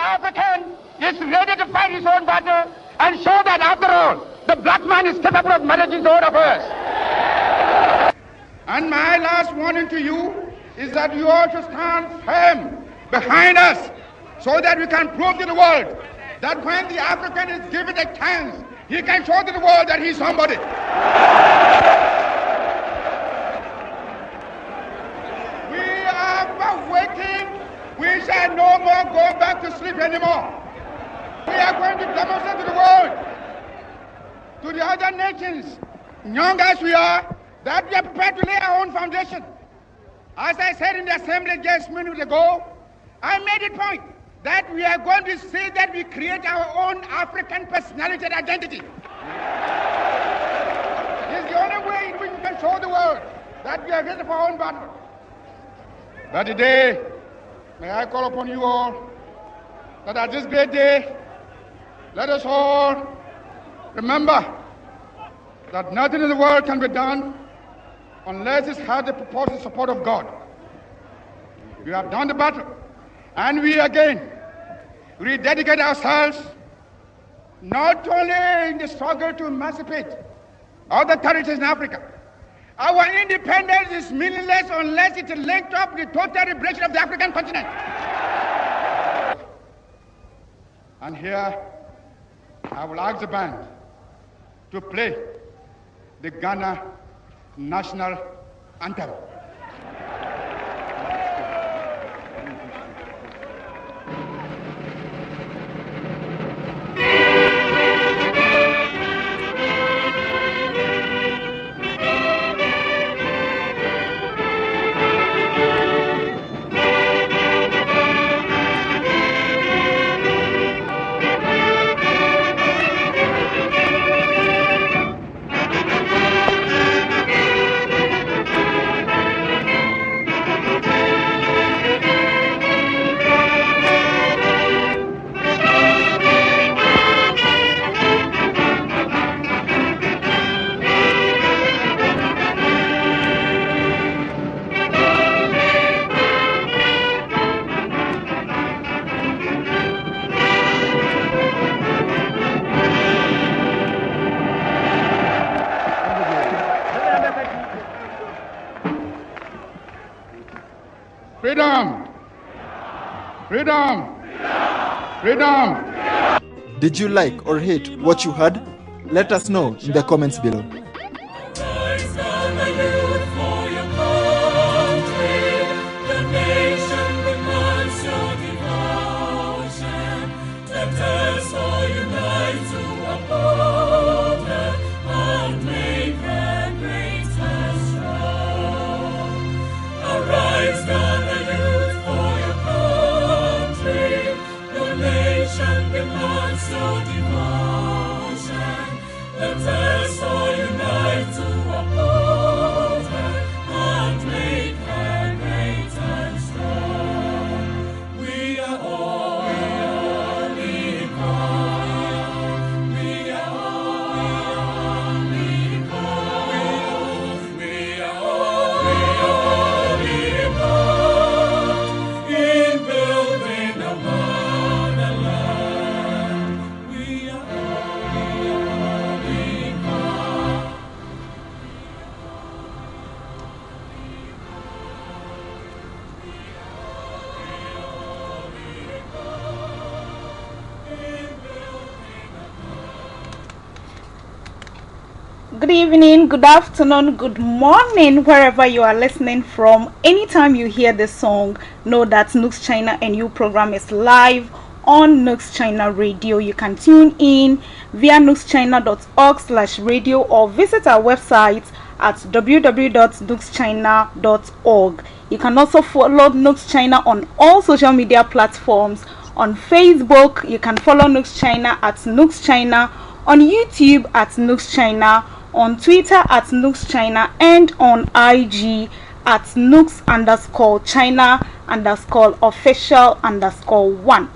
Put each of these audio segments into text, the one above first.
African is ready to fight his own battle and show that after all, the black man is capable of managing his own affairs. And my last warning to you is that you all should stand firm behind us so that we can prove to the world that when the African is given a chance, he can show to the world that he's somebody. We are waiting. We shall no more go back to sleep anymore. We are going to demonstrate to the world, to the other nations, young as we are, that we are prepared to lay our own foundation. As I said in the assembly just minutes ago, I made it point that we are going to say that we create our own African personality and identity. It's the only way in which we can show the world that we are ready for our own battle. But today, may I call upon you all that at this great day, let us all remember that nothing in the world can be done unless it has the purported support of God. We have done the battle, and we again rededicate ourselves not only in the struggle to emancipate other territories in Africa. Our independence is meaningless unless it is linked up with the total liberation of the African continent. And here, I will ask the band to play the Ghana national anthem. Freedom! Freedom! Freedom! Did you like or hate what you heard? Let us know in the comments below. Good evening, good afternoon, good morning, wherever you are listening from. Anytime you hear this song, know that NUGS-CHINA and you program is live on NUGS-CHINA radio. You can tune in via nugschina.org/radio or visit our website at www.nugschina.org. You can also follow NUGS-CHINA on all social media platforms. On Facebook, you can follow NUGS-CHINA at NUGS-CHINA, on YouTube at NUGS-CHINA, on Twitter at NUGS-CHINA, and on IG at NUGS_China_official_1.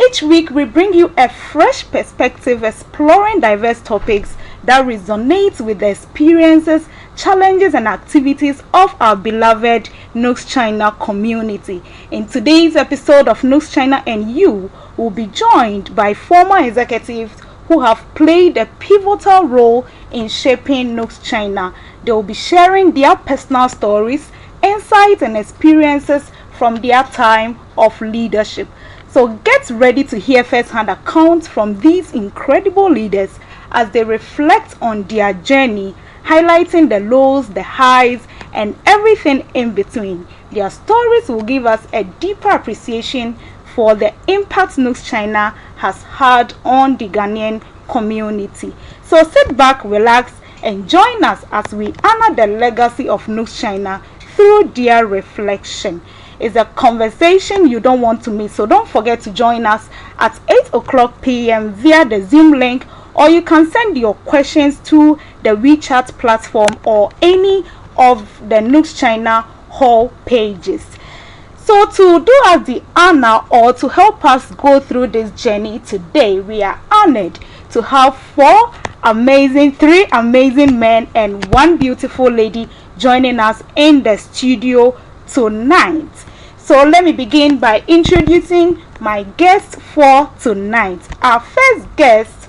Each week we bring you a fresh perspective exploring diverse topics that resonate with the experiences, challenges and activities of our beloved NUGS-CHINA community. In today's episode of NUGS-CHINA and You, we'll be joined by former executives who have played a pivotal role in shaping NUGS-CHINA. They will be sharing their personal stories, insights, and experiences from their time of leadership. So get ready to hear first-hand accounts from these incredible leaders as they reflect on their journey, highlighting the lows, the highs, and everything in between. Their stories will give us a deeper appreciation for the impact NUGS-CHINA has had on the Ghanaian community. So sit back, relax, and join us as we honor the legacy of NUGS-CHINA through their reflection. It's a conversation you don't want to miss, so don't forget to join us at 8 p.m. via the Zoom link, or you can send your questions to the WeChat platform or any of the NUGS-CHINA hall pages. So to do us the honor or to help us go through this journey today, we are honored to have three amazing men and one beautiful lady joining us in the studio tonight. So let me begin by introducing my guest for tonight. Our first guest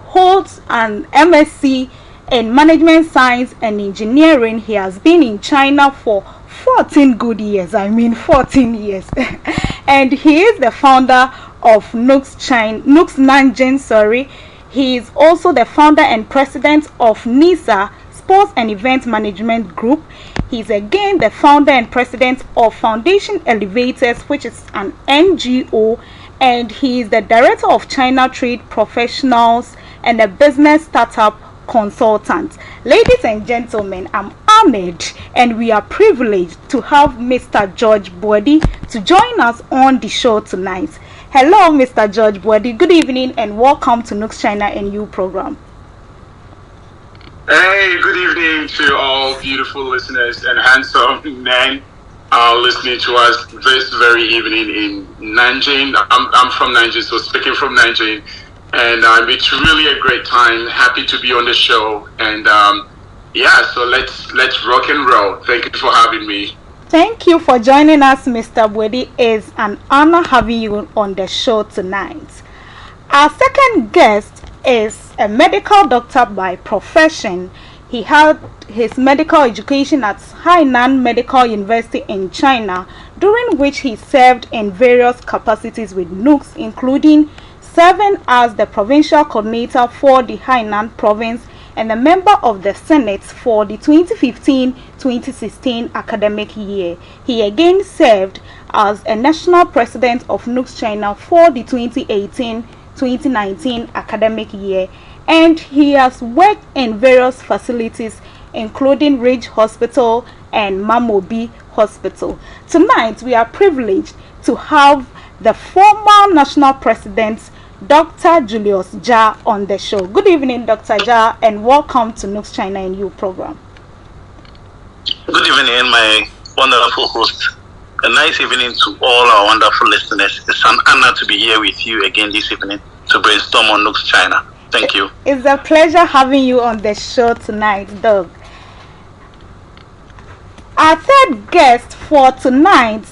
holds an MSc in Management Science and Engineering. He has been in China for 14 good years. 14 years. And he is the founder of NUGS Nanjing. He is also the founder and president of NISA, Sports and Event Management Group. He is again the founder and president of Foundation Elevators, which is an NGO, and he is the director of China Trade Professionals and a business startup consultant. Ladies and gentlemen, I'm honored and we are privileged to have Mr. George Bwedi to join us on the show tonight. Hello, Mr. George Bwedi. Good evening and welcome to NUGS-CHINA NU program. Hey, good evening to all beautiful listeners and handsome men listening to us this very evening in Nanjing. I'm from Nanjing, so speaking from Nanjing, and it's really a great time. Happy to be on the show, and so let's rock and roll. Thank you for having me. Thank you for joining us, Mr. Bwedi. It's an honor having you on the show tonight. Our second guest is a medical doctor by profession. He had his medical education at Hainan Medical University in China, during which he served in various capacities with NUGS, including serving as the provincial coordinator for the Hainan province and a member of the Senate for the 2015-2016 academic year. He again served as a national president of NUGS-CHINA for the 2018-2019 academic year, and he has worked in various facilities including Ridge Hospital and Mamobi Hospital. Tonight we are privileged to have the former national president Dr. Julius Jia on the show. Good evening, Dr. Jia, and welcome to NUGS-CHINA NU program. Good evening, my wonderful host. A nice evening to all our wonderful listeners. It's an honor to be here with you again this evening to brainstorm on NUGS-CHINA. Thank you. It's a pleasure having you on the show tonight, Doug. Our third guest for tonight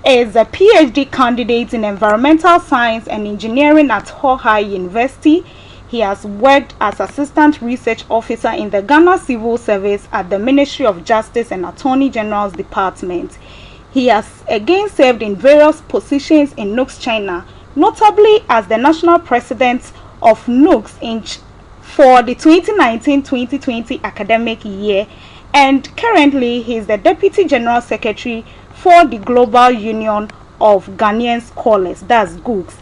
is a PhD candidate in Environmental Science and Engineering at Hohai University. He has worked as Assistant Research Officer in the Ghana Civil Service at the Ministry of Justice and Attorney General's Department. He has again served in various positions in NUGS-CHINA, notably as the National President of NUGS for the 2019-2020 academic year, and currently he is the Deputy General Secretary for the Global Union of Ghanaian Scholars, that's GUGS.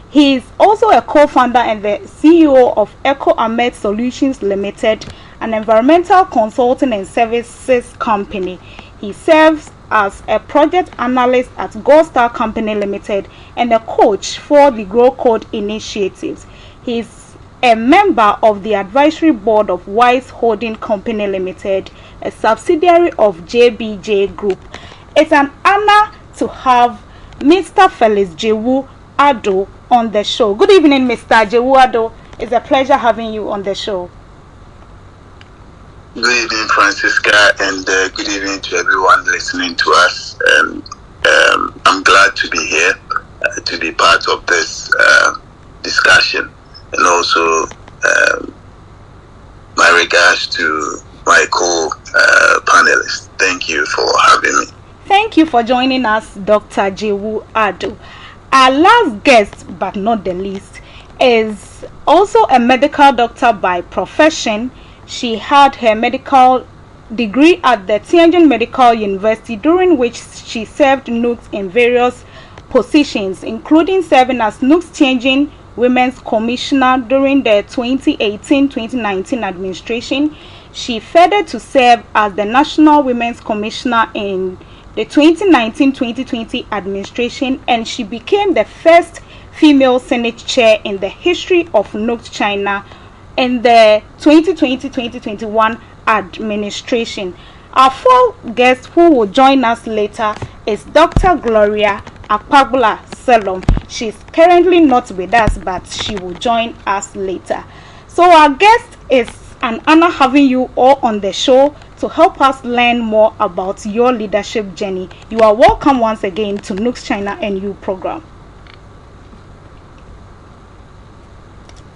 He is also a co-founder and the CEO of Eco Ahmed Solutions Limited, an environmental consulting and services company. He serves as a project analyst at Gold Star Company Limited and a coach for the Grow Code initiatives. He is a member of the advisory board of Wise Holding Company Limited, a subsidiary of JBJ Group. It's an honor to have Mr. Felix Jewu Ado on the show. Good evening, Mr. Jewu Ado. It's a pleasure having you on the show. Good evening, Francisca, and good evening to everyone listening to us. I'm glad to be here. to be part of this discussion, and also my regards to my co-panelists. Thank you for having me. Thank you for joining us, Dr. Jewu Adu. Our last guest, but not the least, is also a medical doctor by profession. She had her medical degree at the Tianjin Medical University, during which she served NUGS in various positions, including serving as NUGS-CHINA Women's Commissioner during the 2018-2019 administration. She further to serve as the National Women's Commissioner in the 2019-2020 administration, and she became the first female Senate chair in the history of NUGS-CHINA in the 2020-2021 administration. Our fourth guest who will join us later is Dr. Gloria Akpabula Selom. She's currently not with us, but she will join us later. So our guest, is an honor having you all on the show to help us learn more about your leadership journey. You are welcome once again to NUGS-CHINA NU program.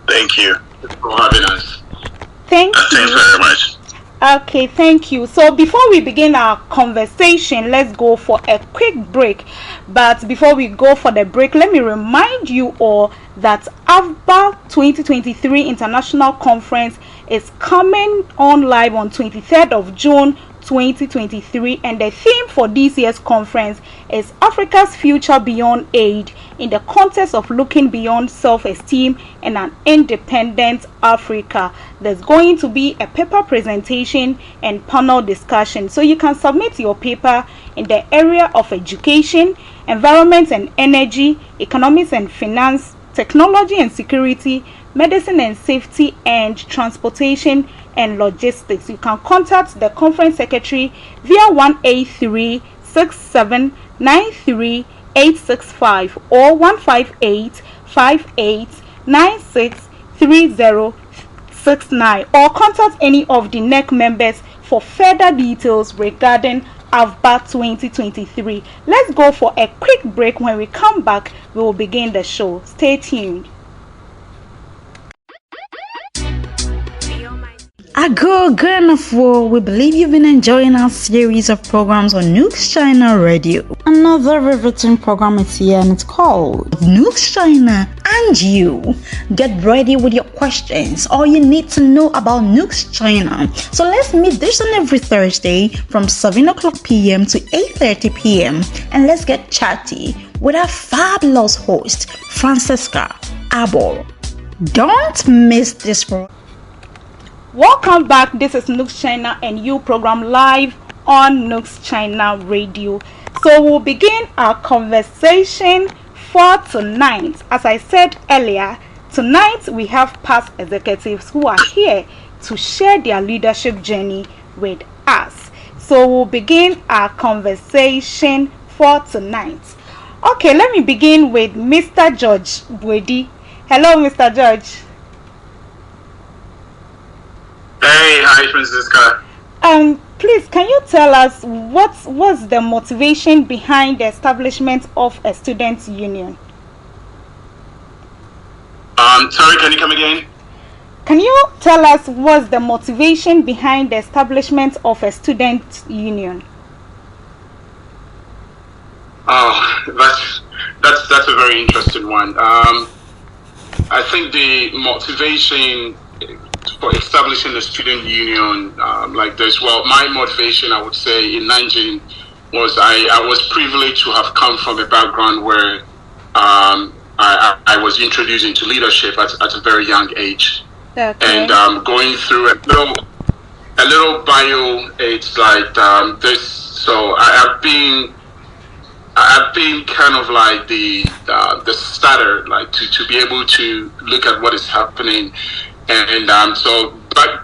Thank you for having us. Thank you. Thanks very much. Okay, thank you. So before we begin our conversation, let's go for a quick break. But before we go for the break, let me remind you all that AFBA 2023 International Conference is coming on live on 23rd of June 2023, and the theme for this year's conference is Africa's Future Beyond Aid, in the context of looking beyond self-esteem and an independent Africa. There's going to be a paper presentation and panel discussion, so you can submit your paper in the area of education, environment and energy, economics and finance, technology and security, medicine and safety, and transportation and logistics. You can contact the conference secretary via 18367938865 or 15858963069, or contact any of the NEC members for further details regarding AFBA 2023. Let's go for a quick break. When we come back, we will begin the show. Stay tuned. Ago Granafo, we believe you've been enjoying our series of programs on NUGS-CHINA Radio. Another riveting program is here, and it's called NUGS-CHINA and You. Get ready with your questions, all you need to know about NUGS-CHINA. So let's meet this on every Thursday from 7 o'clock p.m. to 8:30 p.m. and let's get chatty with our fabulous host, Francesca Abor. Don't miss this program. Welcome back. This is NUGS-CHINA NU program live on NUGS-CHINA Radio. So we'll begin our conversation for tonight. As I said earlier, tonight we have past executives who are here to share their leadership journey with us. So we'll begin our conversation for tonight. Okay, let me begin with Mr. George Bwedi. Hello, Mr. George. Hey, hi, Francisca. Please, can you tell us what was the motivation behind the establishment of a students' union? Sorry, can you come again? Can you tell us what's the motivation behind the establishment of a students' union? Oh, that's a very interesting one. I think the motivation for establishing a student union like this, well, my motivation, I would say, in Nanjing was I was privileged to have come from a background where I was introduced into leadership at a very young age. Okay. And going through a little bio, it's like this. So I've been kind of like the starter, like to be able to look at what is happening. And so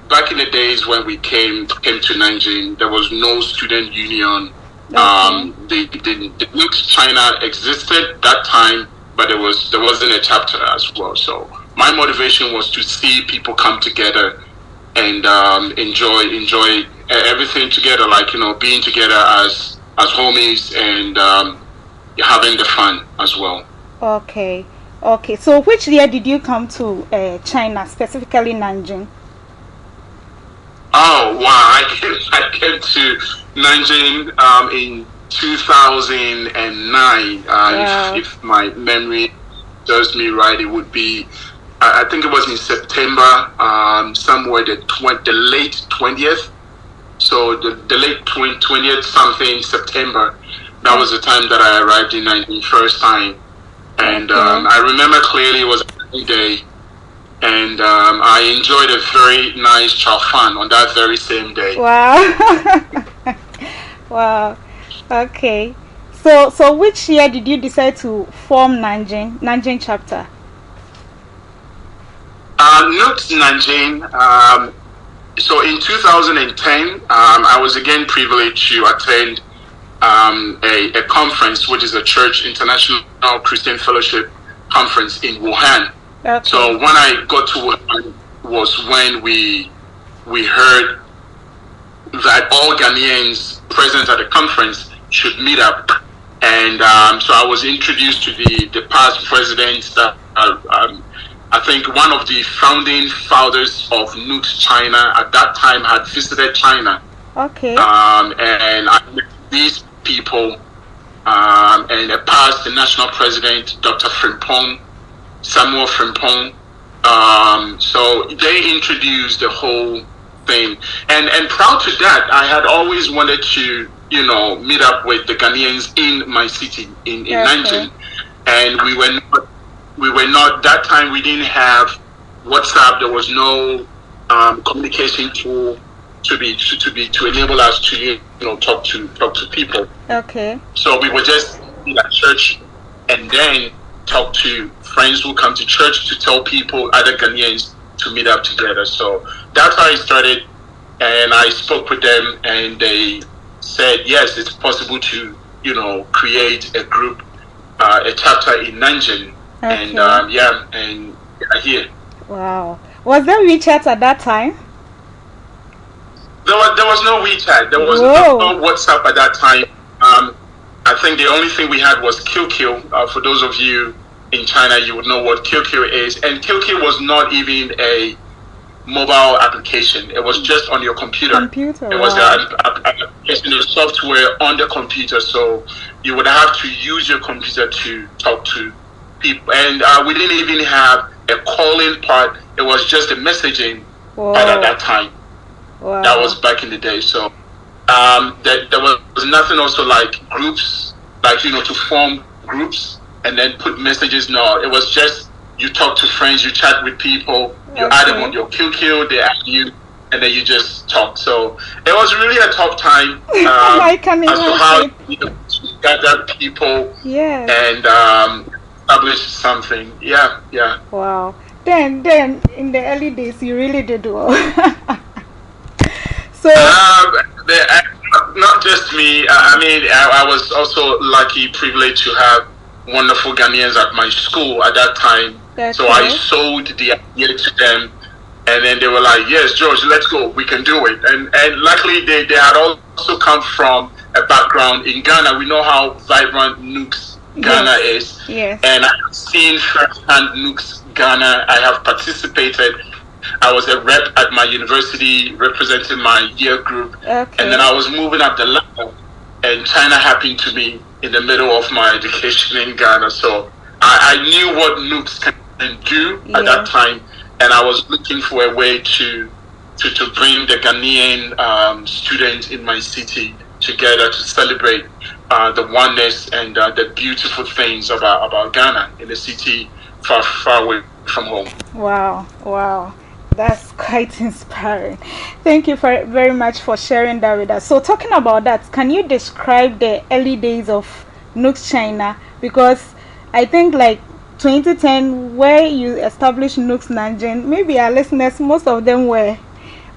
back in the days when we came to Nanjing, there was no student union. The NUGS-CHINA existed that time, but there wasn't a chapter as well. So my motivation was to see people come together and enjoy everything together, like, you know, being together as homies and having the fun as well. Okay. Okay. So which year did you come to China, specifically Nanjing? Oh wow! I came to Nanjing in 2009. Wow. If my memory serves me right, it would be. I think it was in September, somewhere the late 20th. So the late 20th something September. That was the time that I arrived in Nanjing first time, and I remember clearly it was a sunny day. And I enjoyed a very nice chow fan on that very same day. Wow. Wow. Okay. So which year did you decide to form Nanjing chapter? NUGS Nanjing. So in 2010, I was again privileged to attend a conference, which is a Church International Christian Fellowship conference in Wuhan. Okay. So when I got to Wuhan was when we heard that all Ghanaians present at the conference should meet up, and so I was introduced to the past president. I think one of the founding fathers of NUGS-CHINA at that time had visited China. Okay. And I met these people, and a past the national president, Dr. Samuel Frimpong. So they introduced the whole thing, and proud to that, I had always wanted to, meet up with the Ghanaians in my city in Nanjing, and we were not that time. We didn't have WhatsApp. There was no communication tool to enable us to talk to people. Okay. So we were just in at church, and then talk to friends who come to church to tell people, other Ghanaians, to meet up together. So that's how it started, and I spoke with them, and they said yes, it's possible to create a group, a chapter in Nanjing. Okay. And here. Wow. Was there WeChat at that time? There was no WeChat. There was no WhatsApp at that time. I think the only thing we had was QQ. For those of you in China, you would know what QQ is. And QQ was not even a mobile application. It was just on your computer. It was an application, a software on the computer. So you would have to use your computer to talk to people. And we didn't even have a calling part. It was just a messaging part at that time. Wow. That was back in the day. So there was nothing also like groups, like to form groups and then put messages. No, it was just you talk to friends, you chat with people, you add them on your QQ, they add you, and then you just talk. So it was really a tough time I can as to how to gather people and establish something. Yeah. Wow. Then in the early days, you really did well. So not just me. I was also lucky, privileged to have wonderful Ghanaians at my school at that time. So I sold the idea to them, and then they were like, "Yes, George, let's go. We can do it." And luckily, they had also come from a background in Ghana. We know how vibrant NUGS Ghana is, and I've seen firsthand NUGS Ghana. I have participated. I was a rep at my university representing my year group, and then I was moving up the ladder, and China happened to be in the middle of my education in Ghana. So I knew what NUGS can do at that time, and I was looking for a way to bring the Ghanaian students in my city together to celebrate the oneness and the beautiful things about Ghana in a city far away from home. Wow. That's quite inspiring. Thank you very much for sharing that with us. So talking about that, can you describe the early days of NUGS-CHINA? Because I think like 2010, where you established NUGS Nanjing, maybe our listeners, most of them were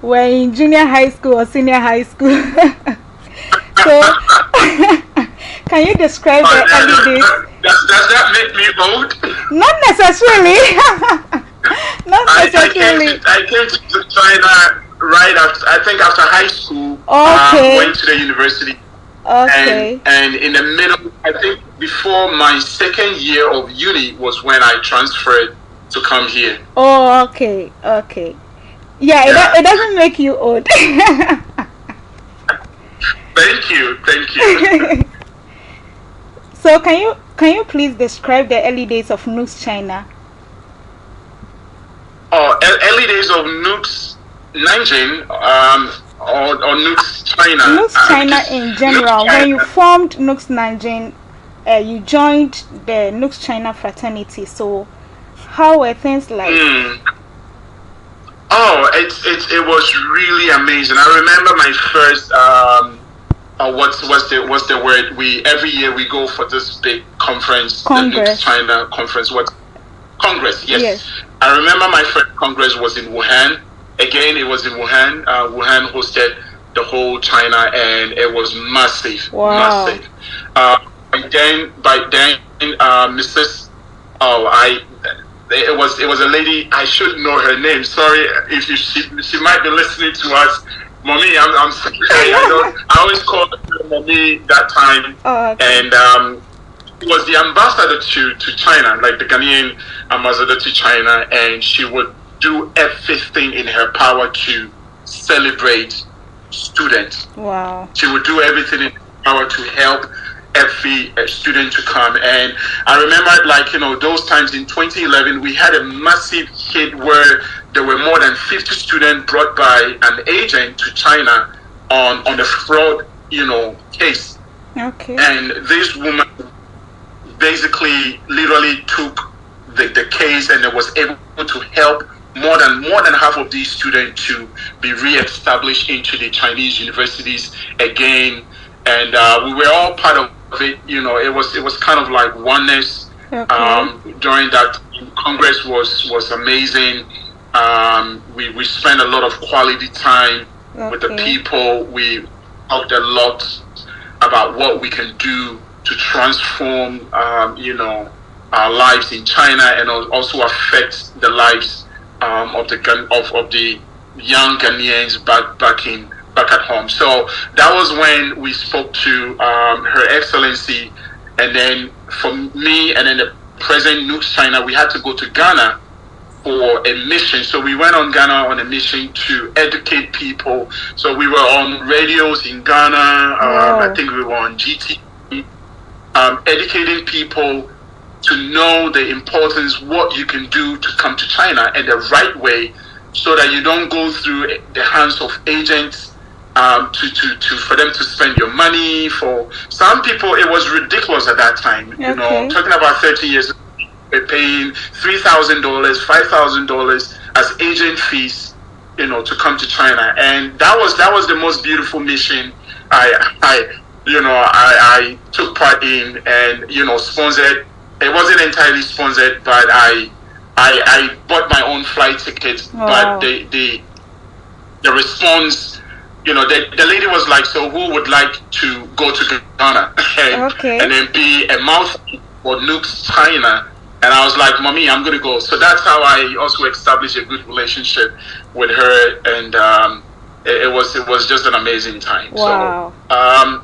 in junior high school or senior high school. So can you describe the early days? Does that make me old? Not necessarily. I came to China right after, I think after high school. Went to the university Okay. And in the middle, I think before my second year of uni was when I transferred to come here. Oh, okay. Okay. Yeah, Yeah. it doesn't make you old. Thank you. So can you please describe the early days of NUGS-CHINA? Oh, early days of NUGS Nanjing, or NUGS-CHINA. NUGS-CHINA in general. When you formed NUGS Nanjing, you joined the NUGS-CHINA fraternity. So how were things like? Oh, it was really amazing. I remember my first what's the word? Every year we go for this big conference, the NUGS-CHINA conference. What? Congress, yes. I remember my first congress was in Wuhan. Again, it was in Wuhan. Wuhan hosted the whole China, and it was massive. Wow. Massive. By then, Mrs. It was a lady. I should know her name. Sorry if she might be listening to us. Mommy, I'm sorry. I always call her Mommy that time. Oh, okay. And was the ambassador to China, like the Ghanaian ambassador to China, and she would do everything in her power to celebrate students. Wow. She would do everything in her power to help every student to come. And I remember, those times in 2011, we had a massive hit where there were more than 50 students brought by an agent to China on the fraud, case. Okay. And this woman basically literally took the case and it was able to help more than half of these students to be re-established into the Chinese universities again. And we were all part of it. It was kind of like oneness. Okay. During that Congress was amazing. We spent a lot of quality time with the people. We talked a lot about what we can do to transform, our lives in China, and also affect the lives of the young Ghanaians back at home. So that was when we spoke to Her Excellency, and then for me and then the President NUGS-CHINA, we had to go to Ghana for a mission. So we went on Ghana on a mission to educate people. So we were on radios in Ghana. I think we were on GT. Educating people to know the importance, what you can do to come to China and the right way, so that you don't go through the hands of agents for them to spend your money. For some people, it was ridiculous at that time. Talking about 30 years, they're paying $3,000, $5,000 as agent fees, to come to China, and that was the most beautiful mission I took part in, and sponsored. It wasn't entirely sponsored, but I bought my own flight ticket. Wow. But the response, the lady was like, "So who would like to go to Ghana and then be a mouth for NUGS-CHINA?" And I was like, "Mommy, I'm gonna go." So that's how I also established a good relationship with her, and it was just an amazing time. Wow. So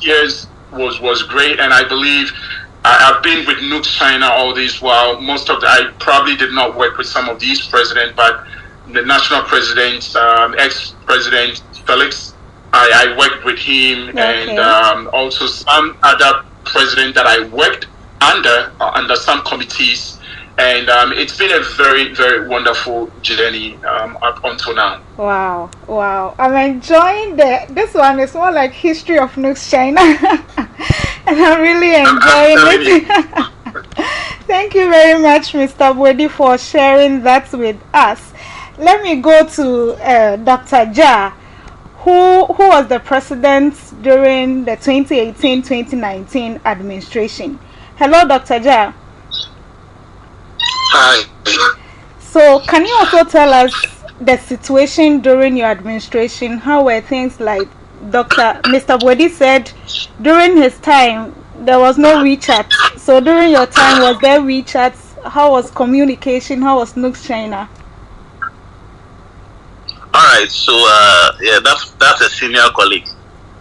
years was great, and I believe I've been with NUGS-CHINA all this while. I probably did not work with some of these presidents, but the national president, ex-president Felix, I worked with him, and also some other president that I worked under some committees, and it's been a very, very wonderful journey up until now. Wow. I'm enjoying this one. Is more like history of NUGS-CHINA. And I'm really enjoying it. Thank you very much, Mr. Bwedi, for sharing that with us. Let me go to Dr. Jia, who was the president during the 2018-2019 administration. Hello, Dr. Jia. Hi. So, can you also tell us the situation during your administration? How were things like? Mr. Bwedi said during his time there was no WeChat. So during your time, was there WeChat? How was communication? How was NUGS-CHINA? All right, so that's a senior colleague.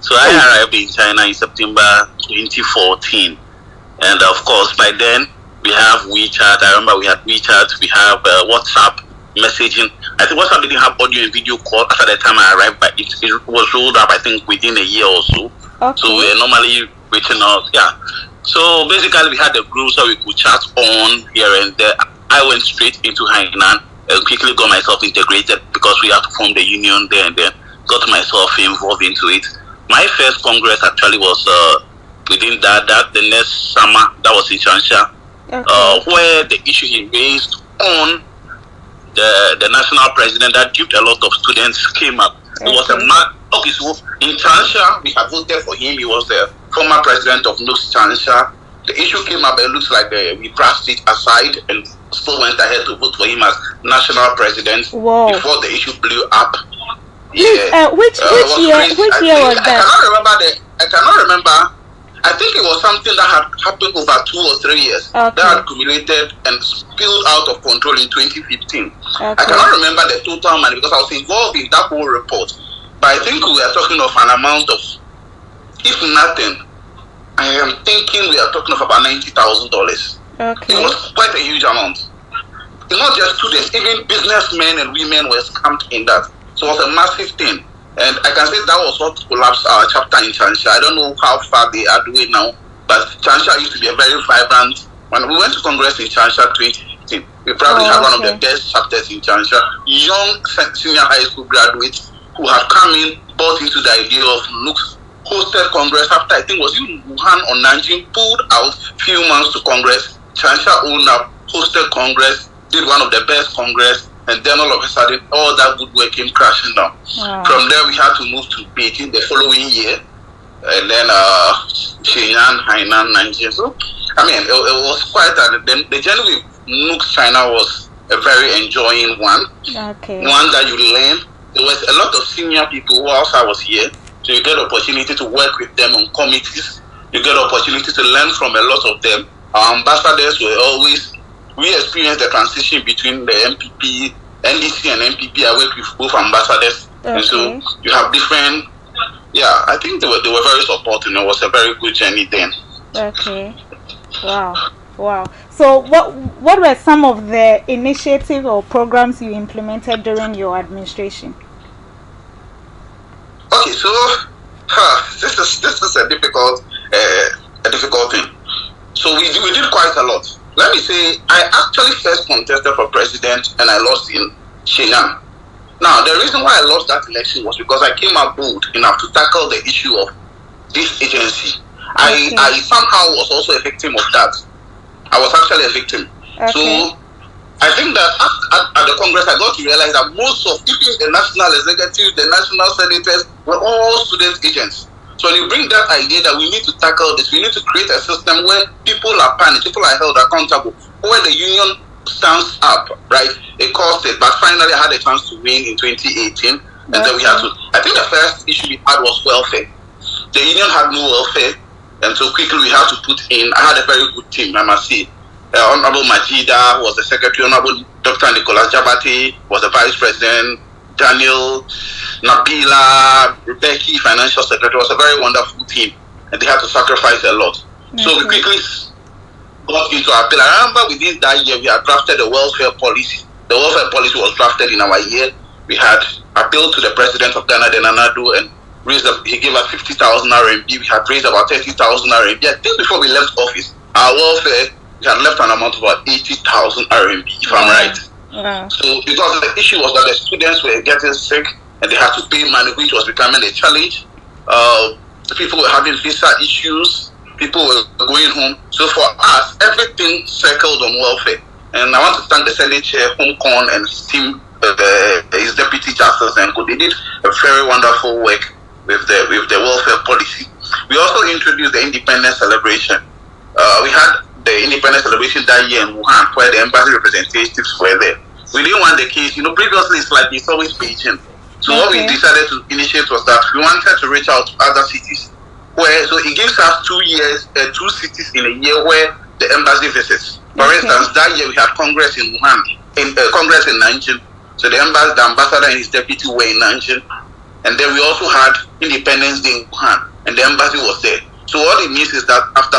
So I arrived in China in September 2014. And of course, by then, we have WeChat. I remember we had WeChat, we have WhatsApp messaging. I think WhatsApp didn't have audio and video call after the time I arrived, but it was rolled up, I think, within a year or so. Okay. So we're normally reaching out. Yeah. So basically, we had a group so we could chat on here and there. I went straight into Hainan and quickly got myself integrated because we had to form the union there and then got myself involved into it. My first congress actually was within the next summer, that was in Changsha, where the issue he raised on the national president that duped a lot of students came up. It was a man. Okay, so in Changsha, we had voted for him. He was the former president of NUGS-CHINA. The issue came up, it looks like we brushed it aside and still went ahead to vote for him as national president. Whoa. Before the issue blew up. Yeah. Which year was that? I cannot remember. I think it was something that had happened over 2 or 3 years. Okay. That had accumulated and spilled out of control in 2015. Okay. I cannot remember the total money because I was involved in that whole report. But I think we are talking of an amount of, if nothing, I am thinking we are talking of about $90,000. Okay. It was quite a huge amount. It's not just students, even businessmen and women were scammed in that. So it was a massive thing. And I can say that was what collapsed our chapter in Changsha. I don't know how far they are doing now, but Changsha used to be a very vibrant. When we went to Congress in Changsha 2015, we probably had one of the best chapters in Changsha. Young senior high school graduates who had come in, bought into the idea of NUGS, hosted Congress after I think was in Wuhan or Nanjing, pulled out few months to Congress. Changsha owned up, hosted Congress, did one of the best Congress, and then all of a sudden, all that good work came crashing down. Wow. From there, we had to move to Beijing the following year, and then Shenyang, Hainan, Nanjing. So, I mean, it was quite the journey with NUGS-CHINA was a very enjoying one. Okay. One that you learn. There was a lot of senior people whilst I was here, so you get opportunity to work with them on committees. You get opportunity to learn from a lot of them. Our ambassadors were always. We experienced the transition between the MPP, NDC and MPP. I worked with both ambassadors. Okay. And so you have different, I think they were very supportive. It was a very good journey then. Okay. Wow. So what were some of the initiatives or programs you implemented during your administration? Okay, so this is a difficult thing. So we did quite a lot. Let me say, I actually first contested for president and I lost in Shenyang. Now, the reason why I lost that election was because I came up bold enough to tackle the issue of this agency. Okay. I somehow was also a victim of that. I was actually a victim. Okay. So, I think that at the Congress, I got to realize that most of, even the national executives, the national senators, were all student agents. So when you bring that idea that we need to tackle this, we need to create a system where people are punished, people are held accountable, where the union stands up, right? It cost it, but finally I had a chance to win in 2018, and then we had to, I think the first issue we had was welfare. The union had no welfare, and so quickly we had to put in, I had a very good team, I must say. Honorable Majida was the secretary, Honorable Dr. Nicholas Jabati was the vice president, Daniel, Nabila, Rebecca, financial secretary, was a very wonderful team, and they had to sacrifice a lot. Okay. So we quickly got into our bill. I remember within that year we had drafted the welfare policy. The welfare policy was drafted in our year. We had appealed to the president of Ghana, then Anadu, and he gave us 50,000 RMB. We had raised about 30,000 RMB. I think before we left office, our welfare, we had left an amount of about 80,000 RMB, if I'm right. Yeah. So because the issue was that the students were getting sick and they had to pay money, which was becoming a challenge. People were having visa issues, people were going home. So for us, everything circled on welfare. And I want to thank the Senate Chair, Hong Kong, and his team, his Deputy Justice, and they did a very wonderful work with the welfare policy. We also introduced the independence celebration. We had the independence celebration that year in Wuhan, where the embassy representatives were there. We didn't want the case, previously it's always Beijing. So what we decided to initiate was that we wanted to reach out to other cities. So it gives us 2 years, 2 cities in a year where the embassy visits. For instance, that year we had Congress in Wuhan, Congress in Nanjing. So the ambassador and his deputy were in Nanjing. And then we also had Independence Day in Wuhan, and the embassy was there. So what it means is that after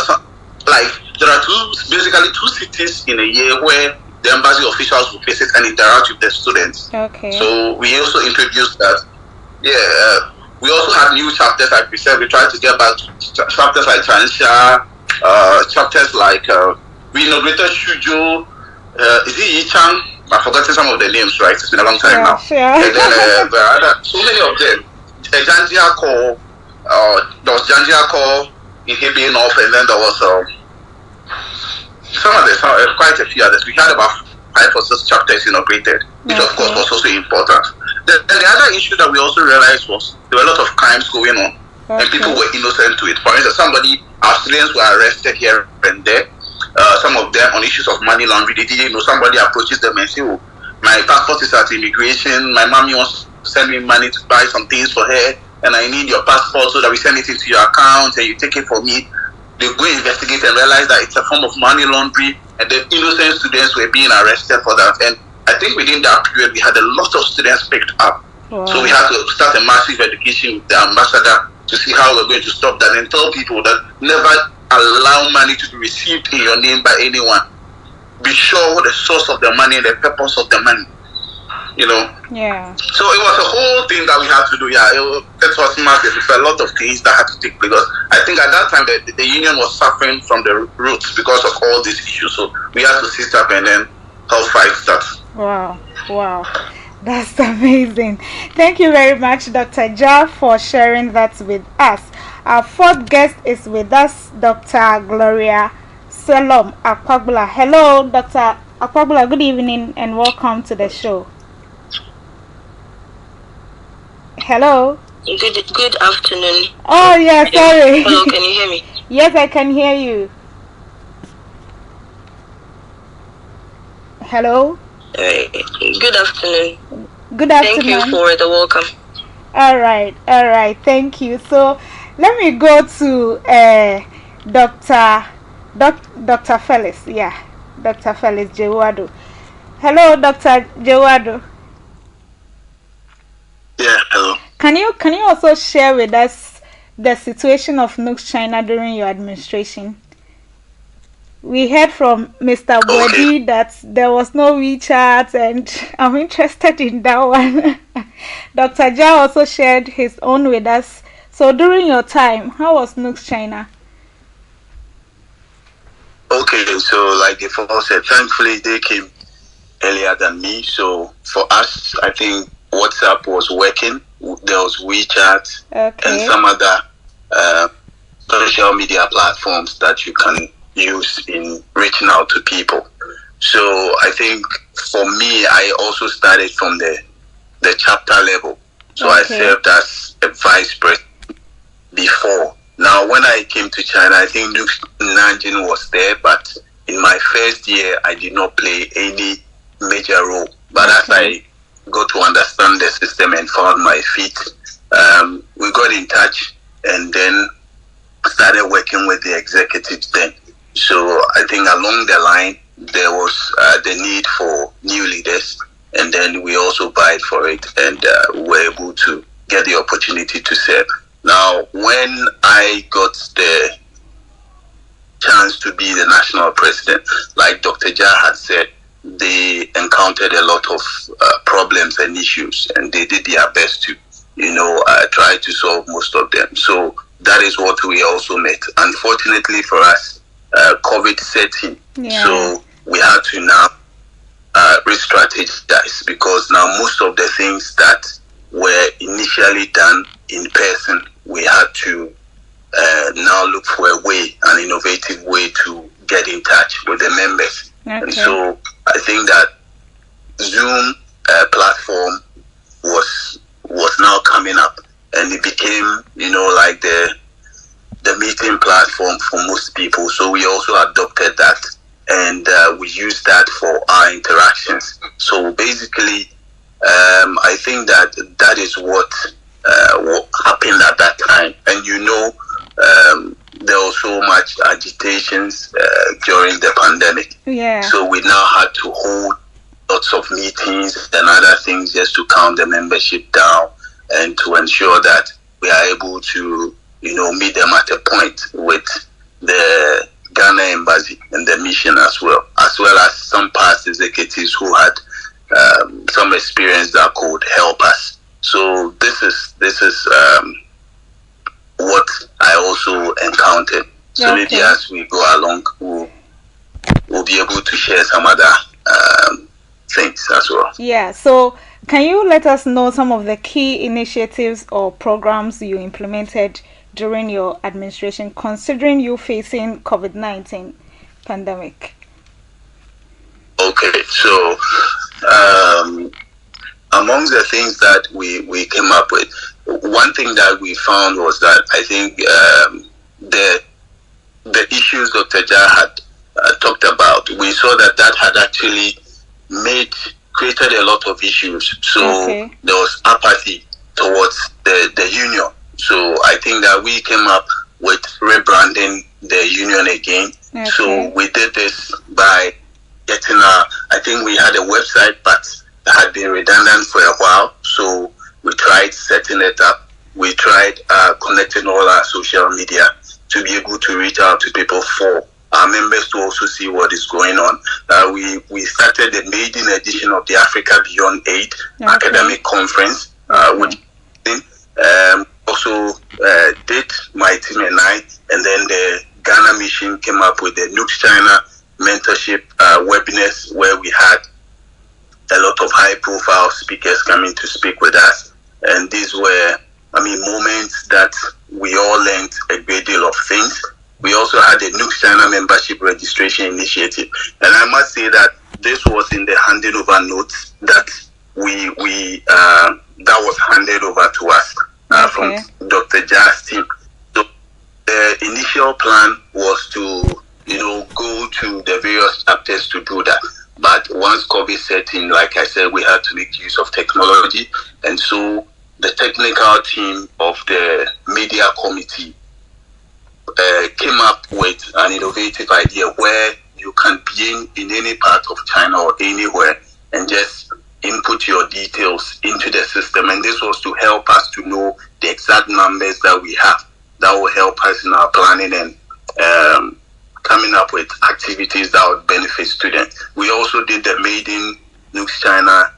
there are basically two cities in a year where the embassy officials will visit and interact with the students. Okay. So we also introduced that. We also had new chapters, like we said. We tried to get back to chapters like Chansha, chapters like we inaugurated Shujo. Is it Yichang? I've forgotten some of the names, right? It's been a long time now. Sure. And then there are so many of them. Janjia Call, there was Janjia Call in Hebei North, and then there was quite a few others. We had about 5 or 6 chapters inaugurated, which of course was also important. The other issue that we also realized was there were a lot of crimes going on, and people were innocent to it. For instance, our students were arrested here and there. Some of them on issues of money laundering. They didn't know. Somebody approaches them and say, "Oh, my passport is at immigration. My mommy wants to send me money to buy some things for her, and I need your passport so that we send it into your account and you take it for me." They go investigate and realize that it's a form of money laundering, and the innocent students were being arrested for that. And I think within that period, we had a lot of students picked up. Wow. So we had to start a massive education with the ambassador to see how we're going to stop that and tell people that never allow money to be received in your name by anyone. Be sure what the source of the money and the purpose of the money. Yeah. So it was a whole thing that we had to do. Yeah, it was massive. It's a lot of things that had to take place. Because I think at that time the union was suffering from the roots because of all these issues. So we had to sit up and then help fight that. Wow. That's amazing. Thank you very much, Dr. Ja, for sharing that with us. Our 4th guest is with us, Dr. Gloria Selom Akwagbula. Hello, Dr. Akwagbula. Good evening and welcome to the show. Hello. Good afternoon. Oh, yeah, sorry. Hello, can you hear me? Yes, I can hear you. Hello. Good afternoon. Good afternoon. Thank you for the welcome. All right. Thank you. So let me go to Dr. Felix. Yeah, Dr. Felix Jewado. Hello, Dr. Jewado. Yeah, hello. Can you also share with us the situation of NUGS-CHINA during your administration? We heard from Mr. Bodi that there was no WeChat, and I'm interested in that one. Dr. Ja also shared his own with us. So during your time, how was NUGS-CHINA? Okay, so like the fellow said, thankfully they came earlier than me. So for us, I think WhatsApp was working. There was WeChat and some other social media platforms that you can use in reaching out to people. So I think for me, I also started from the chapter level. So I served as a vice president before. Now, when I came to China, I think Nanjing was there, but in my first year, I did not play any major role. But as I got to understand the system and found my feet, we got in touch and then started working with the executives then. So I think along the line, there was the need for new leaders, and then we also vied for it and were able to get the opportunity to serve. Now, when I got the chance to be the national president, like Dr. Ja had said, they encountered a lot of problems and issues, and they did their best to, try to solve most of them. So that is what we also met. Unfortunately for us, COVID set in. Yeah. So we had to now re-strategize, because now most of the things that were initially done in person, we had to now look for a way, an innovative way to get in touch with the members. And so I think that Zoom platform was now coming up, and it became, like the meeting platform for most people. So we also adopted that, and we used that for our interactions. So basically, I think that is what happened at that time. And there was so much agitations during the pandemic. Yeah. So we now had to hold lots of meetings and other things just to calm the membership down and to ensure that we are able to, meet them at a point with the Ghana embassy and the mission as well as some past executives who had some experience that could help us. So this is what I also encountered. So maybe as we go along, we'll be able to share some other things as well. Yeah. So can you let us know some of the key initiatives or programs you implemented during your administration, considering you facing COVID-19 pandemic? Okay. So among the things that we came up with, one thing that we found was that I think the issues Dr. Jah had talked about, we saw that had actually created a lot of issues. So there was apathy towards the union. So I think that we came up with rebranding the union again. So we did this by getting I think we had a website, but it had been redundant for a while. So we tried setting it up. We tried connecting all our social media to be able to reach out to people for our members to also see what is going on. We started the maiden edition of the Africa Beyond Aid Academic Conference, which also did my team and I, and then the Ghana mission came up with the NUGS-CHINA mentorship webinars, where we had a lot of high-profile speakers coming to speak with us, and these were, moments that we all learned a great deal of things. We also had the NUGS-CHINA membership registration initiative, and I must say that this was in the handing over notes that that was handed over to us from Dr. Jah's team. So the initial plan was to go to the various chapters to do that. But once COVID set in, like I said, we had to make use of technology. And so the technical team of the media committee came up with an innovative idea where you can be in any part of China or anywhere and just input your details into the system. And this was to help us to know the exact numbers that we have. That will help us in our planning and coming up with activities that would benefit students. We also did the Maiden NUGS-CHINA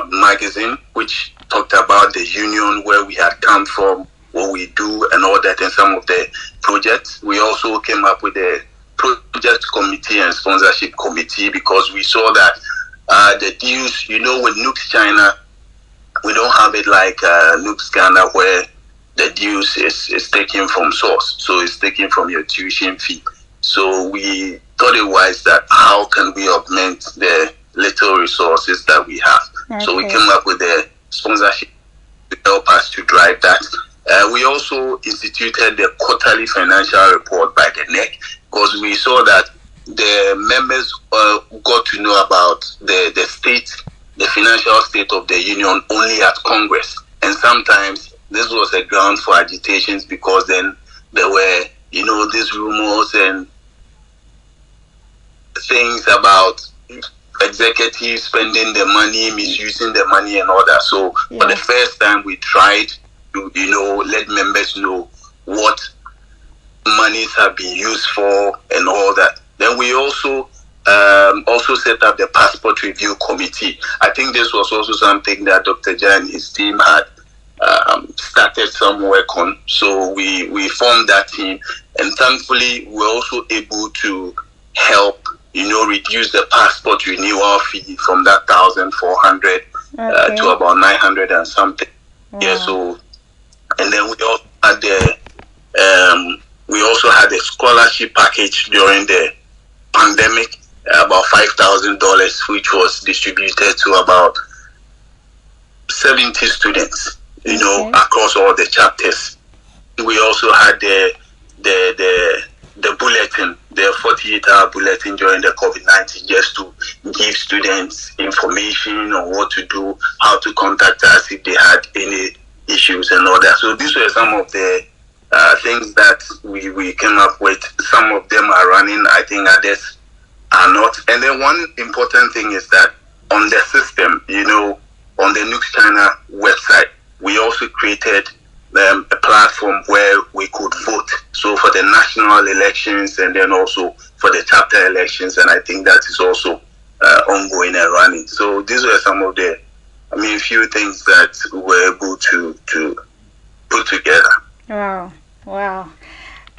magazine, which talked about the union, where we had come from, what we do, and all that, and some of the projects. We also came up with a project committee and sponsorship committee, because we saw that the dues, with NUGS-CHINA, we don't have it like NUGS-Ghana, where the dues is taken from source. So it's taken from your tuition fee. So we thought it wise that how can we augment the little resources that we have. So we came up with a sponsorship to help us to drive that. We also instituted the quarterly financial report by the NEC, because we saw that the members got to know about the state, the financial state of the union only at Congress. And sometimes this was a ground for agitations, because then there were, these rumors and things about executives spending the money, misusing the money and all that. So for the first time, we tried to, let members know what monies have been used for and all that. Then we also set up the passport review committee. I think this was also something that Dr. Jah and his team had started some work on. So we formed that team, and thankfully we're also able to help reduce the passport renewal fee from that 1,400 to about 900 and something. Yeah. So, and then we also had a scholarship package during the pandemic, about $5,000, which was distributed to about 70 students, across all the chapters. We also had the bulletin, the 48-hour bulletin during the COVID-19, just to give students information on what to do, how to contact us if they had any issues and all that. So these were some of the things that we came up with. Some of them are running, I think others are not. And then one important thing is that on the system, on the NUGS-CHINA website, we also created a platform where we could vote. So for the national elections and then also for the chapter elections, and I think that is also ongoing and running. So these were some of the, few things that we were able to put together. Wow.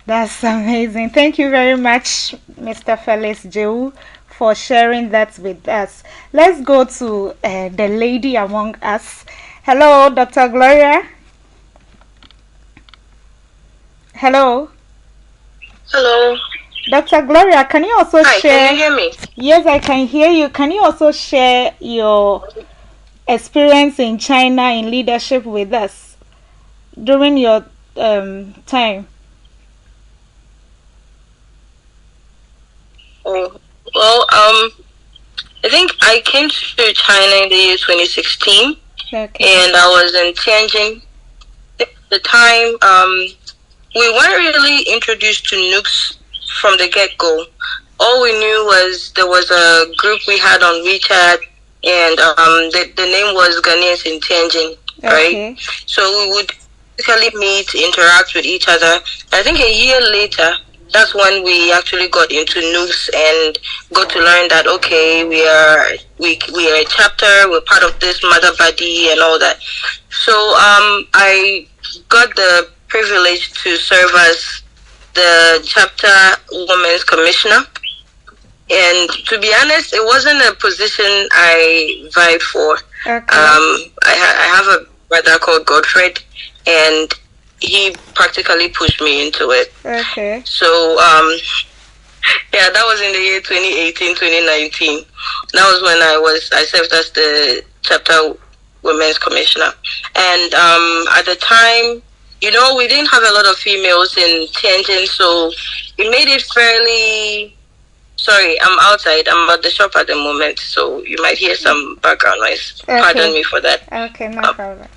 That's amazing. Thank you very much, Mr. Felix Jehu, for sharing that with us. Let's go to the lady among us. Hello, Dr. Gloria. Hello. Dr. Gloria, can you also share? Can you hear me? Yes, I can hear you. Can you also share your experience in China in leadership with us during your time? Oh, well, I think I came to China in the year 2016, and I was in Tianjin. At the time, we weren't really introduced to NUGS from the get-go. All we knew was there was a group we had on WeChat, and the name was Ghanaians in Tianjin, right? So we would basically meet, interact with each other. I think a year later, that's when we actually got into NUGS and got to learn that, okay, we are a chapter, we're part of this mother body and all that. So I got the privilege to serve as the chapter women's commissioner. And to be honest, it wasn't a position I vied for. I have a brother called Godfred, and he practically pushed me into it. So that was in the year 2018, 2019. That was when I served as the chapter women's commissioner. And at the time, we didn't have a lot of females in Tianjin, so it made it fairly... Sorry, I'm outside. I'm at the shop at the moment, so you might hear some background noise. Pardon me for that. Okay, no problem.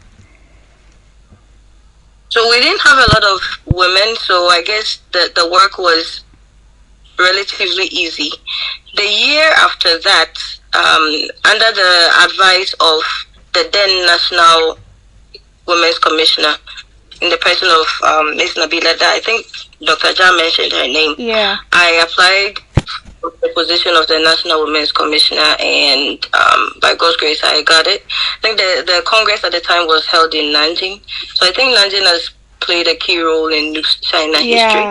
So we didn't have a lot of women, so I guess the work was relatively easy. The year after that, under the advice of the then National Women's Commissioner, in the person of Ms. Nabila, I think Dr. Jha mentioned her name. Yeah. I applied for the position of the National Women's Commissioner, and by God's grace, I got it. I think the Congress at the time was held in Nanjing. So I think Nanjing has played a key role in NUGS-CHINA history.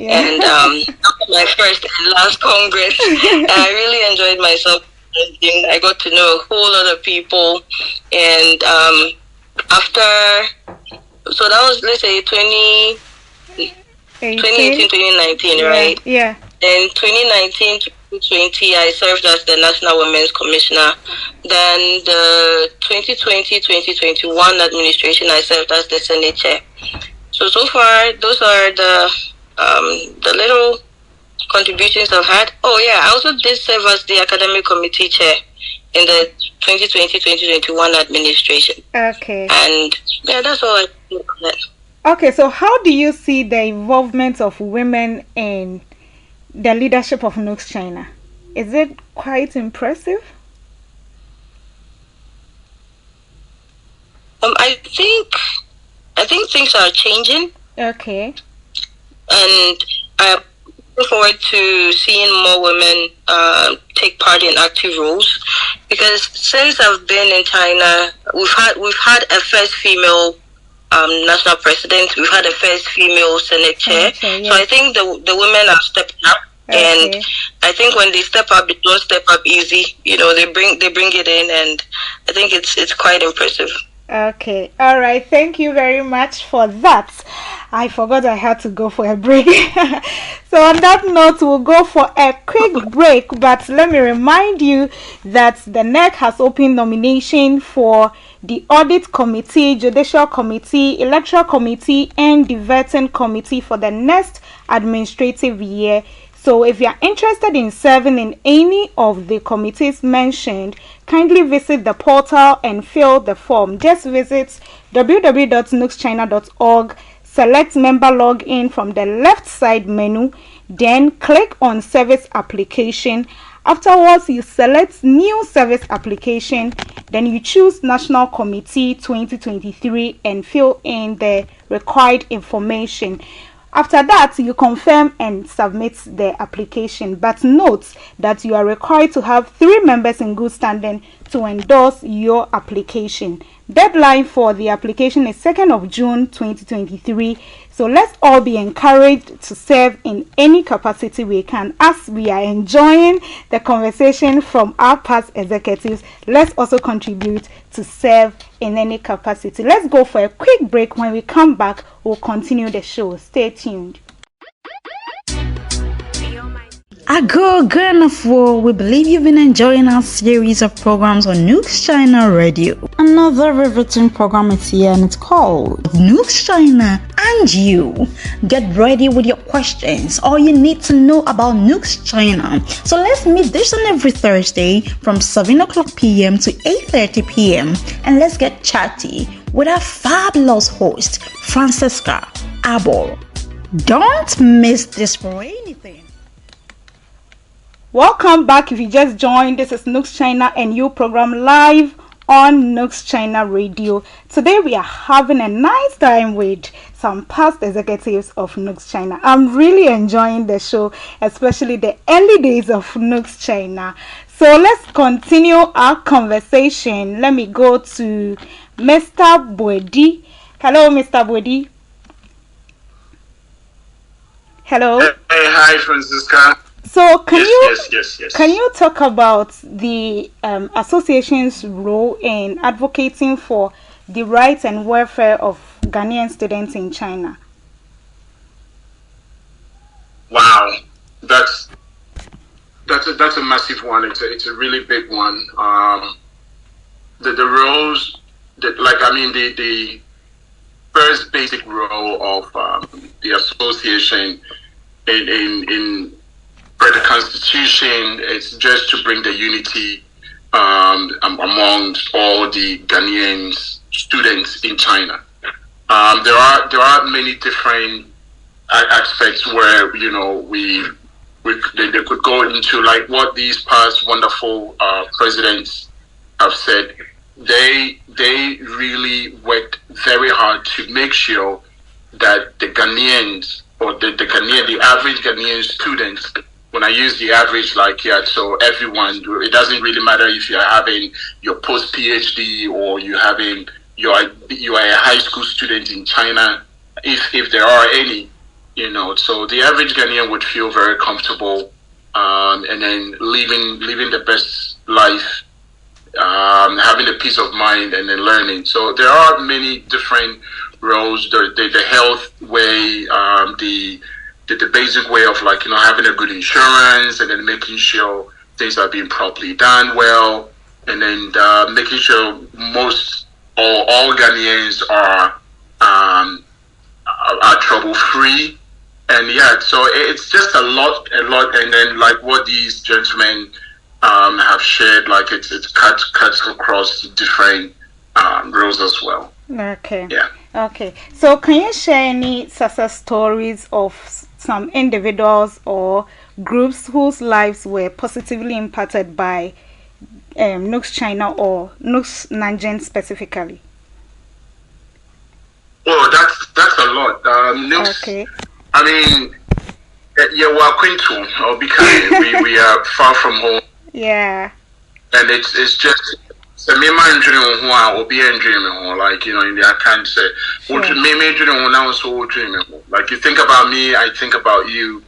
And after my first and last Congress, I really enjoyed myself. I got to know a whole lot of people, and so that was, let's say, 2018, 2019, right? Yeah. Then 2019, 2020, I served as the National Women's Commissioner. Then the 2020, 2021 administration, I served as the Senate Chair. So far, those are the little contributions I've had. Oh yeah, I also did serve as the Academic Committee Chair in the 2020-2021 administration. Okay. And yeah, that's all I think of that. Okay, so how do you see the involvement of women in the leadership of NUGS-CHINA? Is it quite impressive? I think things are changing. Okay. And I look forward to seeing more women take part in active roles, because since I've been in China, we've had a first female national president, we've had a first female Senate chair. Okay, yes. So I think the women are stepping up. Okay. And I think when they step up, they don't step up easy. They bring it in, and I think it's quite impressive. Okay, all right, thank you very much for that. I forgot I had to go for a break. So on that note, we'll go for a quick break, but let me remind you that the NEC has opened nomination for the Audit Committee, Judicial Committee, Electoral Committee, and the Vetting Committee for the next administrative year. So if you are interested in serving in any of the committees mentioned, kindly visit the portal and fill the form. Just visit www.NUGS-CHINA.org, select member login from the left side menu, then click on service application. Afterwards, you select new service application Then you choose National Committee 2023 and fill in the required information. After that, you confirm and submit the application. But note that you are required to have 3 members in good standing to endorse your application. Deadline for the application is 2nd of June 2023. So let's all be encouraged to serve in any capacity we can. As we are enjoying the conversation from our past executives, let's also contribute to serve in any capacity. Let's go for a quick break. When we come back, we'll continue the show. Stay tuned. Ago Ghana, we believe you've been enjoying our series of programs on NUGS-CHINA Radio. Another riveting program is here and it's called NUGS-CHINA and You. Get ready with your questions, all you need to know about NUGS-CHINA. So let's meet this on every Thursday from 7 o'clock p.m. to 8:30 p.m. and let's get chatty with our fabulous host, Francesca Abor. Don't miss this for anything. Welcome back. If you just joined, this is NUGS-CHINA and You program live on NUGS-CHINA Radio. Today we are having a nice time with some past executives of NUGS-CHINA. I'm really enjoying the show, especially the early days of NUGS-CHINA. So let's continue our conversation. Let me go to Mr. Bwedi. Hello, Mr. Bwedi. Hello. Hey, hi, Francisca. So can you talk about the association's role in advocating for the rights and welfare of Ghanaian students in China? Wow, that's a massive one. It's a really big one. The roles the first basic role of the association in per the Constitution is just to bring the unity amongst all the Ghanaian students in China. There are many different aspects where they could go into, like what these past wonderful presidents have said. They really worked very hard to make sure that the Ghanaians or the average Ghanaian students. When I use the average, so everyone, it doesn't really matter if you're having your post PhD or you are a high school student in China, if there are any, so the average Ghanaian would feel very comfortable, and then living the best life, having a peace of mind, and then learning. So there are many different roles, the health way, the basic way of having a good insurance, and then making sure things are being properly done well, and then making sure all Ghanaians are trouble free, and so it's just a lot, and then like what these gentlemen have shared, it's cuts across different roles as well. Okay. Yeah. Okay. So can you share any success stories of some individuals or groups whose lives were positively impacted by NUGS-CHINA or NUGS Nanjing specifically? Oh, that's a lot. NUGS, okay. I mean, we're acquainted, or because we are far from home. Yeah. And it's just. So me man dream who I will be dreaming, in the account say, me dream now so dreaming. Like you think about me, I think about you,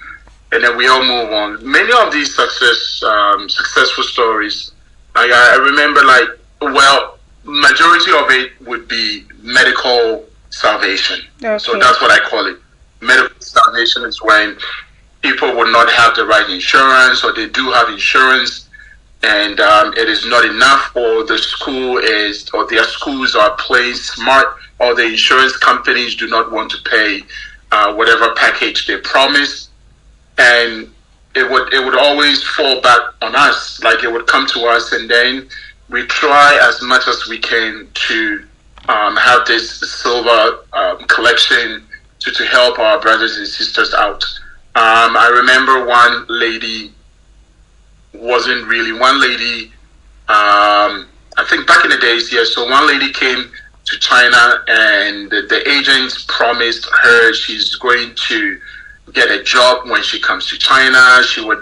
and then we all move on. Many of these successful stories, I remember, majority of it would be medical salvation. Okay. So that's what I call it. Medical salvation is when people would not have the right insurance, or they do have insurance, and it is not enough, or their schools are playing smart, or the insurance companies do not want to pay whatever package they promise, and it would always fall back on us. It would come to us, and then we try as much as we can to have this silver collection to help our brothers and sisters out. I remember one lady I think back in the days, yeah. So one lady came to China, and the agent promised her she's going to get a job when she comes to China.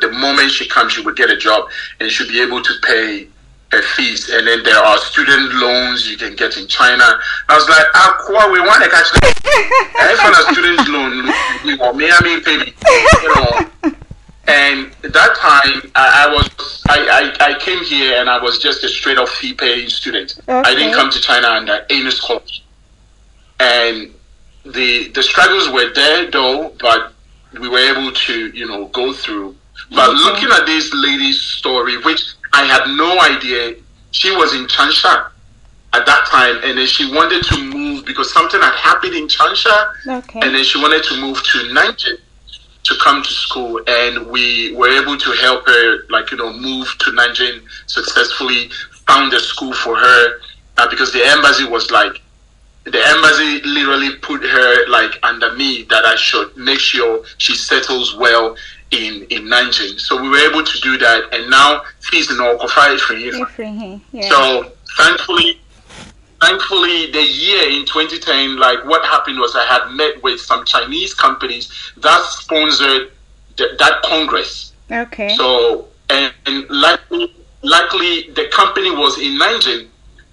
The moment she comes, she would get a job, and she'll be able to pay her fees. And then there are student loans you can get in China. I was like, we want to catch I found a student loan, Miami, baby, you know. And at that time, I came here and I was just a straight up fee paying student. Okay. I didn't come to China under any scholarship. And the struggles were there though, but we were able to, you know, go through. But looking at this lady's story, which I had no idea, she was in Changsha at that time, and then she wanted to move because something had happened in Changsha, and then she wanted to move to Nanjing to come to school, and we were able to help her, like, you know, move to Nanjing successfully, found a school for her, because the embassy literally put her, like, under me, that I should make sure she settles well in Nanjing. So we were able to do that, and now she's in Okofai for you. So thankfully, the year in 2010, like, what happened was I had met with some Chinese companies that sponsored that Congress. Okay. So, and luckily, the company was in Nanjing.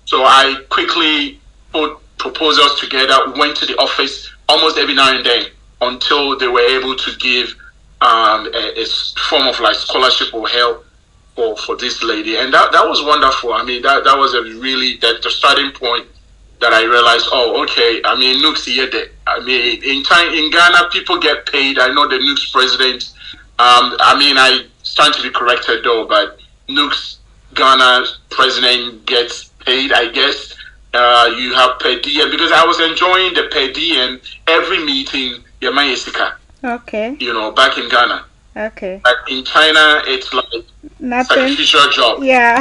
So I quickly put proposals together, went to the office almost every now and then until they were able to give a form of, like, scholarship or help for this lady, and that was wonderful. I mean, that was the starting point that I realized, okay, I mean, NUGS, I mean, in Ghana, people get paid. I know the NUGS president, I mean, I stand to be corrected though, but NUGS Ghana president gets paid, I guess. You have per diem, because I was enjoying the per diem every meeting, Yamayesika. Okay. You know, back in Ghana. Okay. But in China, it's like sacrificial job. Yeah.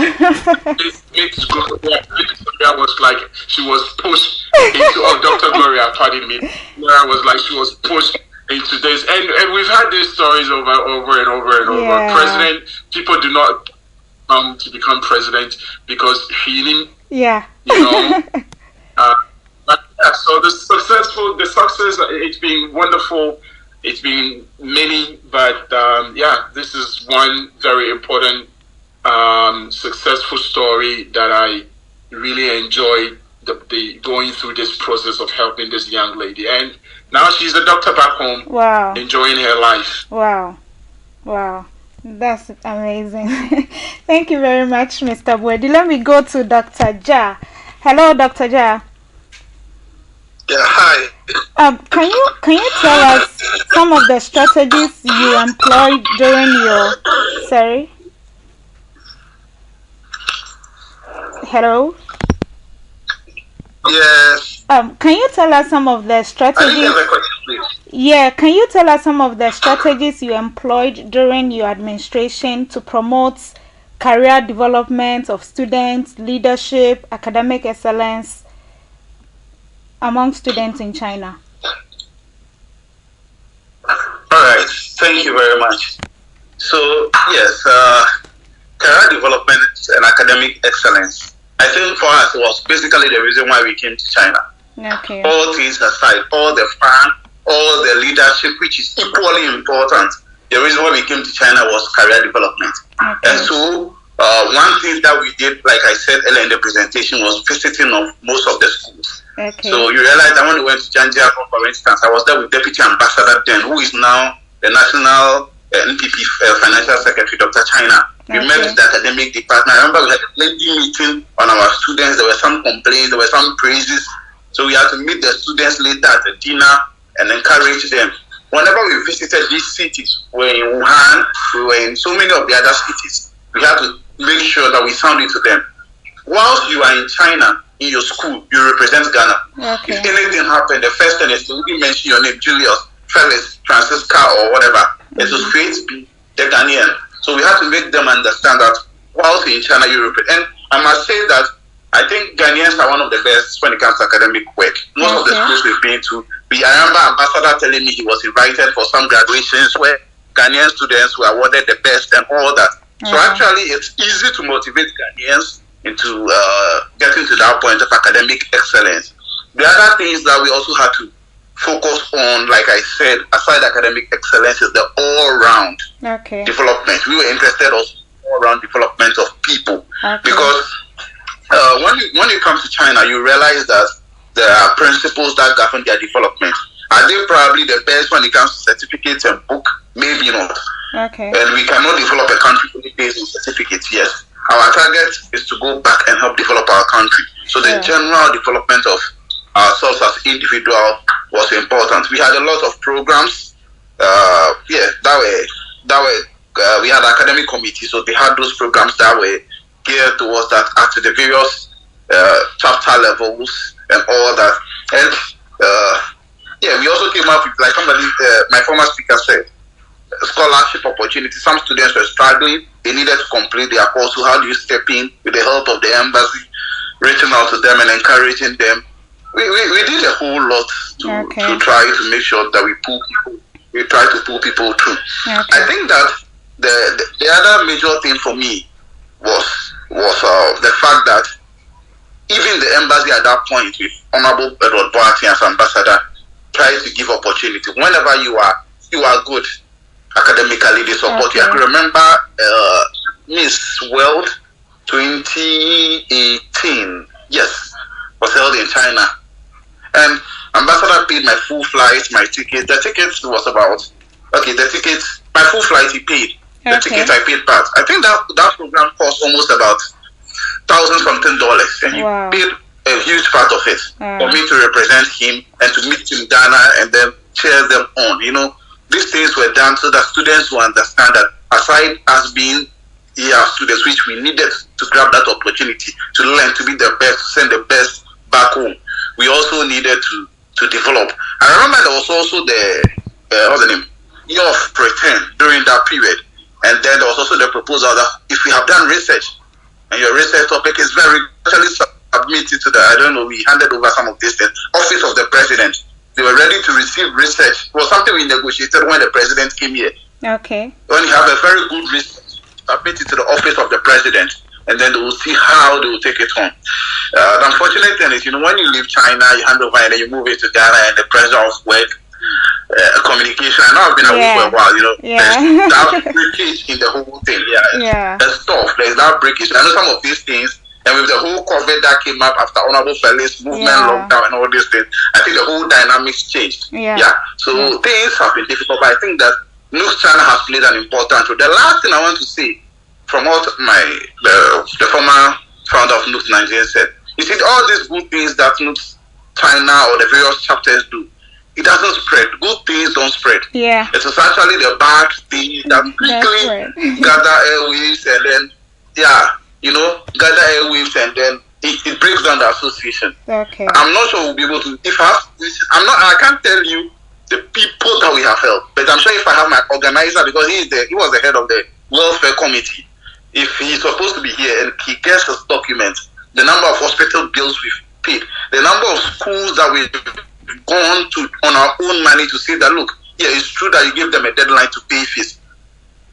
Miss Gloria was like, she was pushed into, Dr. Gloria, pardon me. Gloria was like, she was pushed into this. And we've had these stories over and over. President, people do not come to become president because feeling, you know. But yeah, so the success, it's been wonderful. It's been many, but this is one very important, successful story that I really enjoyed the going through this process of helping this young lady. And now she's a doctor back home. Wow. Enjoying her life. Wow. That's amazing. Thank you very much, Mr. Bwedi. Let me go to Dr. Ja. Hello, Dr. Ja. Yeah, hi. Can you tell us some of the strategies you employed during your... Sorry? Hello? Yes. Can you tell us some of the strategies... I didn't get the question, please. Yeah, can you tell us some of the strategies you employed during your administration to promote career development of students, leadership, academic excellence among students in China? All right, thank you very much. So, yes, career development and academic excellence. I think for us, it was basically the reason why we came to China. Okay. All things aside, all the fun, all the leadership, which is equally important, the reason why we came to China was career development. Okay. And so, one thing that we did, like I said earlier in the presentation, was visiting of most of the schools. Okay. So you realize that when we went to Janjia, for instance, I was there with Deputy Ambassador then, who is now the National NPP Financial Secretary, Dr. China. We met with the academic department. I remember we had a lengthy meeting on our students. There were some complaints, there were some praises. So we had to meet the students later at the dinner and encourage them. Whenever we visited these cities, we were in Wuhan, we were in so many of the other cities, we had to make sure that we sounded to them. Whilst you are in China, in your school, you represent Ghana. Okay. If anything happened, the first thing is to mention your name, Julius, Felix, Francisca, or whatever. It was great to be the Ghanaian. So we have to make them understand that whilst in China, you represent. And I must say that I think Ghanaians are one of the best when it comes to academic work. Most of the schools we've been to, I remember Ambassador telling me he was invited for some graduations where Ghanaian students were awarded the best and all that. So actually, it's easy to motivate Ghanaians into getting to that point of academic excellence. The other things that we also had to focus on, like I said, aside academic excellence, is the all-round development. We were interested in all-round development of people, because when it comes to China, you realize that there are principles that govern their development. Are they probably the best when it comes to certificates and book? Maybe not. And we cannot develop a country only based on certificates. Yes, our target is to go back and help develop our country. So the general development of ourselves as individual was important. We had a lot of programs. We had academic committees, so they had those programs that were geared towards that at the various chapter levels and all that. And we also came up with, like somebody, my former speaker said, scholarship opportunities. Some students were struggling; they needed to complete their course. So how do you step in with the help of the embassy, reaching out to them and encouraging them? We did a whole lot to try to make sure that we try to pull people through. I think that the other major thing for me was the fact that even the embassy at that point, with Honorable Edward Boateng as ambassador, tried to give opportunity. Whenever you are good academically, they support you. I can remember Miss World 2018, was held in China. And ambassador paid my full flight, my ticket. The ticket was about, my full flight he paid. The ticket I paid part. I think that program cost almost about $1,000-something, and he paid a huge part of it for me to represent him and to meet him in Ghana and then cheer them on. You know, these things were done so that students will understand that aside us being students, which we needed to grab that opportunity to learn, to be the best, to send the best back home, we also needed to develop. I remember there was also what's the name? Year of return during that period. And then there was also the proposal that if we have done research and your research topic is very actually submitted to we handed over some of these things. Office of the President, they were ready to receive research. It was something we negotiated when the President came here. When you have a very good research, submit it to the Office of the President, and then they will see how they will take it home. The unfortunate thing is, when you leave China, you hand over and then you move it to Ghana, and the pressure of work, communication. I know I've been away for a while, there's that breakage in the whole thing. There's stuff, there's that breakage. I know some of these things, and with the whole COVID that came up after Honorable Feli's movement, lockdown, and all these things, I think the whole dynamics changed. So things have been difficult, but I think that NUGS-CHINA has played an important role. The last thing I want to say, from what the former founder of NUGS Nigeria said, you see, all these good things that NUGS-CHINA or the various chapters do, it doesn't spread. Good things don't spread. It is actually the bad things that quickly gather airwaves and then, gather airwaves and then it breaks down the association. I'm not sure we'll be able to. I can't tell you the people that we have helped, but I'm sure if I have my organizer, because he was the head of the welfare committee. If he's supposed to be here and he gets his documents, the number of hospital bills we've paid, the number of schools that we've gone to on our own money to say that, look, it's true that you give them a deadline to pay fees.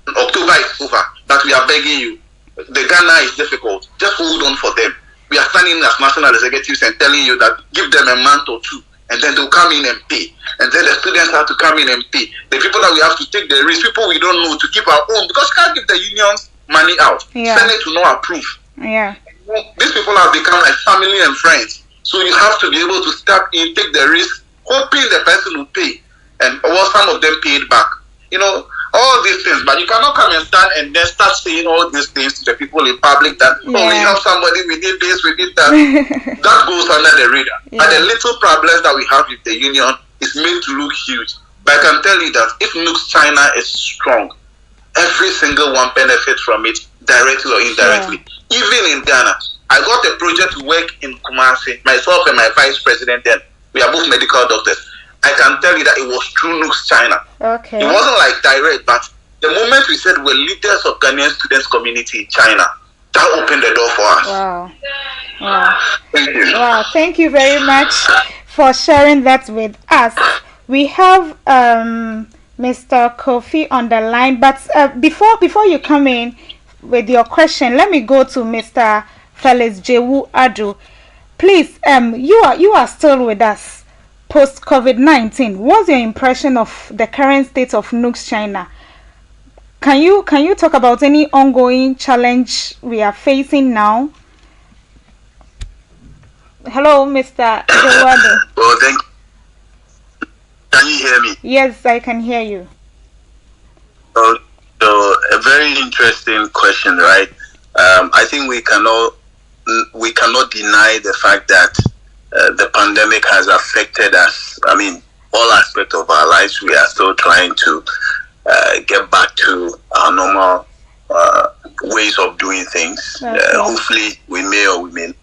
October is over, but we are begging you. The Ghana is difficult. Just hold on for them. We are standing as national executives and telling you that give them a month or two, and then they'll come in and pay. And then the students have to come in and pay. The people that we have to take the risk, people we don't know, to keep our own, because you can't give the unions money out. Senate will not approve. These people have become like family and friends. So you have to be able to step in, take the risk, hoping the person will pay. And some of them paid back. All these things. But you cannot come and stand and then start saying all these things to the people in public that, we have somebody, we did this, we did that. That goes under the radar. And the little problems that we have with the union is made to look huge. But I can tell you that if NUGS-CHINA is strong, every single one benefits from it, directly or indirectly. Even in Ghana, I got a project to work in Kumasi, myself and my vice president then. We are both medical doctors. I can tell you that it was through NUGS-CHINA. It wasn't like direct, but the moment we said we're leaders of Ghanaian students community in China, that opened the door for us. Thank you. Thank you very much for sharing that with us. We have Mr. Kofi on the line, but before you come in with your question, let me go to Mr. Felix Jewu Adu. Please, you are still with us post COVID-19. What's your impression of the current state of NUGS-CHINA? Can you talk about any ongoing challenge we are facing now? Hello, Mr. Jewado. Well, thank you. Can you hear me? Yes, I can hear you. So a very interesting question, right? I think we cannot deny the fact that the pandemic has affected us. I mean, all aspects of our lives. We are still trying to get back to our normal ways of doing things. Okay. Hopefully, we may or we may not.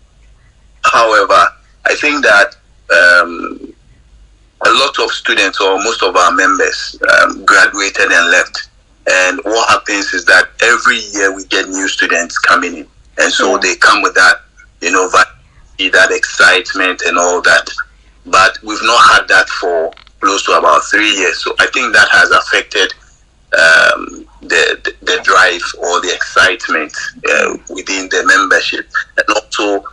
However, I think that a lot of students, or most of our members, graduated and left. And what happens is that every year we get new students coming in. And so they come with that, that excitement and all that. But we've not had that for close to about 3 years. So I think that has affected the drive or the excitement within the membership. And also,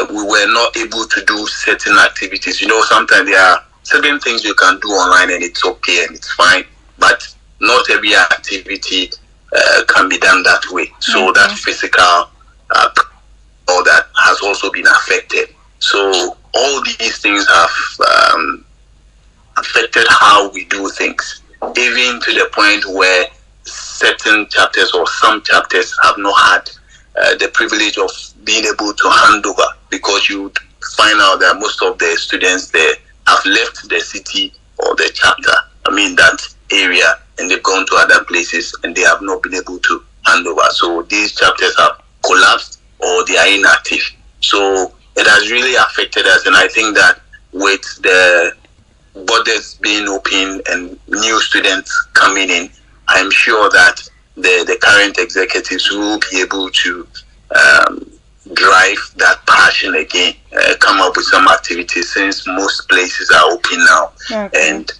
we were not able to do certain activities. Sometimes there are certain things you can do online and it's okay and it's fine. But not every activity can be done that way. So that physical all that has also been affected. So all these things have affected how we do things, even to the point where certain chapters or some chapters have not had the privilege of being able to hand over, because you find out that most of the students there have left the city or the chapter, that area, and they've gone to other places and they have not been able to hand over. So these chapters have collapsed or they are inactive. So it has really affected us, and I think that with the borders being open and new students coming in, I'm sure that the current executives will be able to drive that passion again, come up with some activities, since most places are open now. And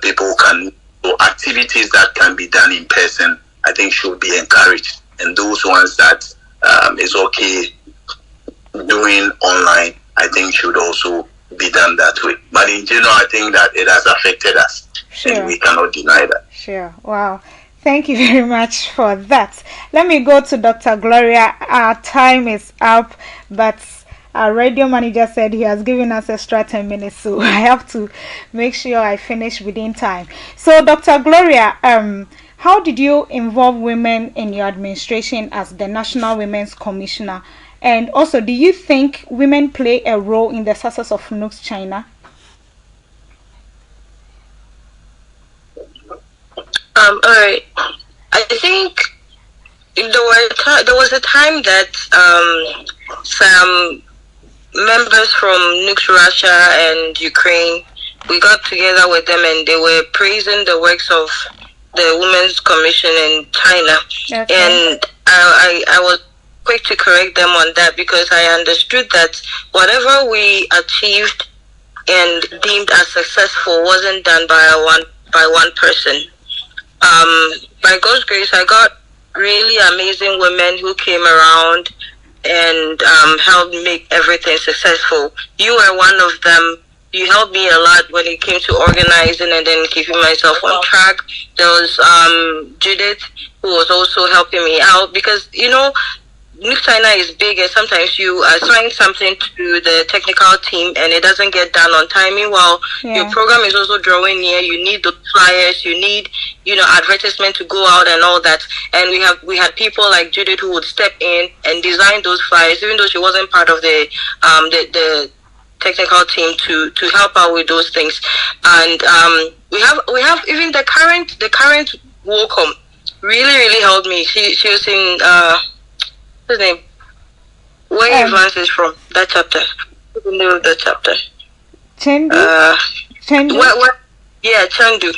people can, so activities that can be done in person, I think should be encouraged, and those ones that is okay doing online, I think should also be done that way. But in general, I think that it has affected us, and we cannot deny that. Sure. Wow. Thank you very much for that. Let me go to Dr. Gloria. Our time is up, but our radio manager said he has given us extra 10 minutes, so I have to make sure I finish within time. So, Dr. Gloria, how did you involve women in your administration as the National Women's Commissioner? And also, do you think women play a role in the success of NUGS-CHINA? All right. I think there was a time that some members from NUGS Russia and Ukraine, we got together with them and they were praising the works of the Women's Commission in China. And I was quick to correct them on that, because I understood that whatever we achieved and deemed as successful wasn't done by one person. By God's grace, I got really amazing women who came around and helped make everything successful. You were one of them. You helped me a lot when it came to organizing and then keeping myself on track. There was Judith, who was also helping me out, because NUGS-CHINA is big, and sometimes you assign something to the technical team and it doesn't get done on time. Meanwhile, your program is also drawing near. You need the flyers, you need advertisement to go out and all that. And we had people like Judith who would step in and design those flyers, even though she wasn't part of the technical team to help out with those things. And we have even the current WOCOM really helped me. She was in what's his name? Where Evans is from, that chapter. What's the name of that chapter? Chengdu? Chengdu? Yeah, Chengdu.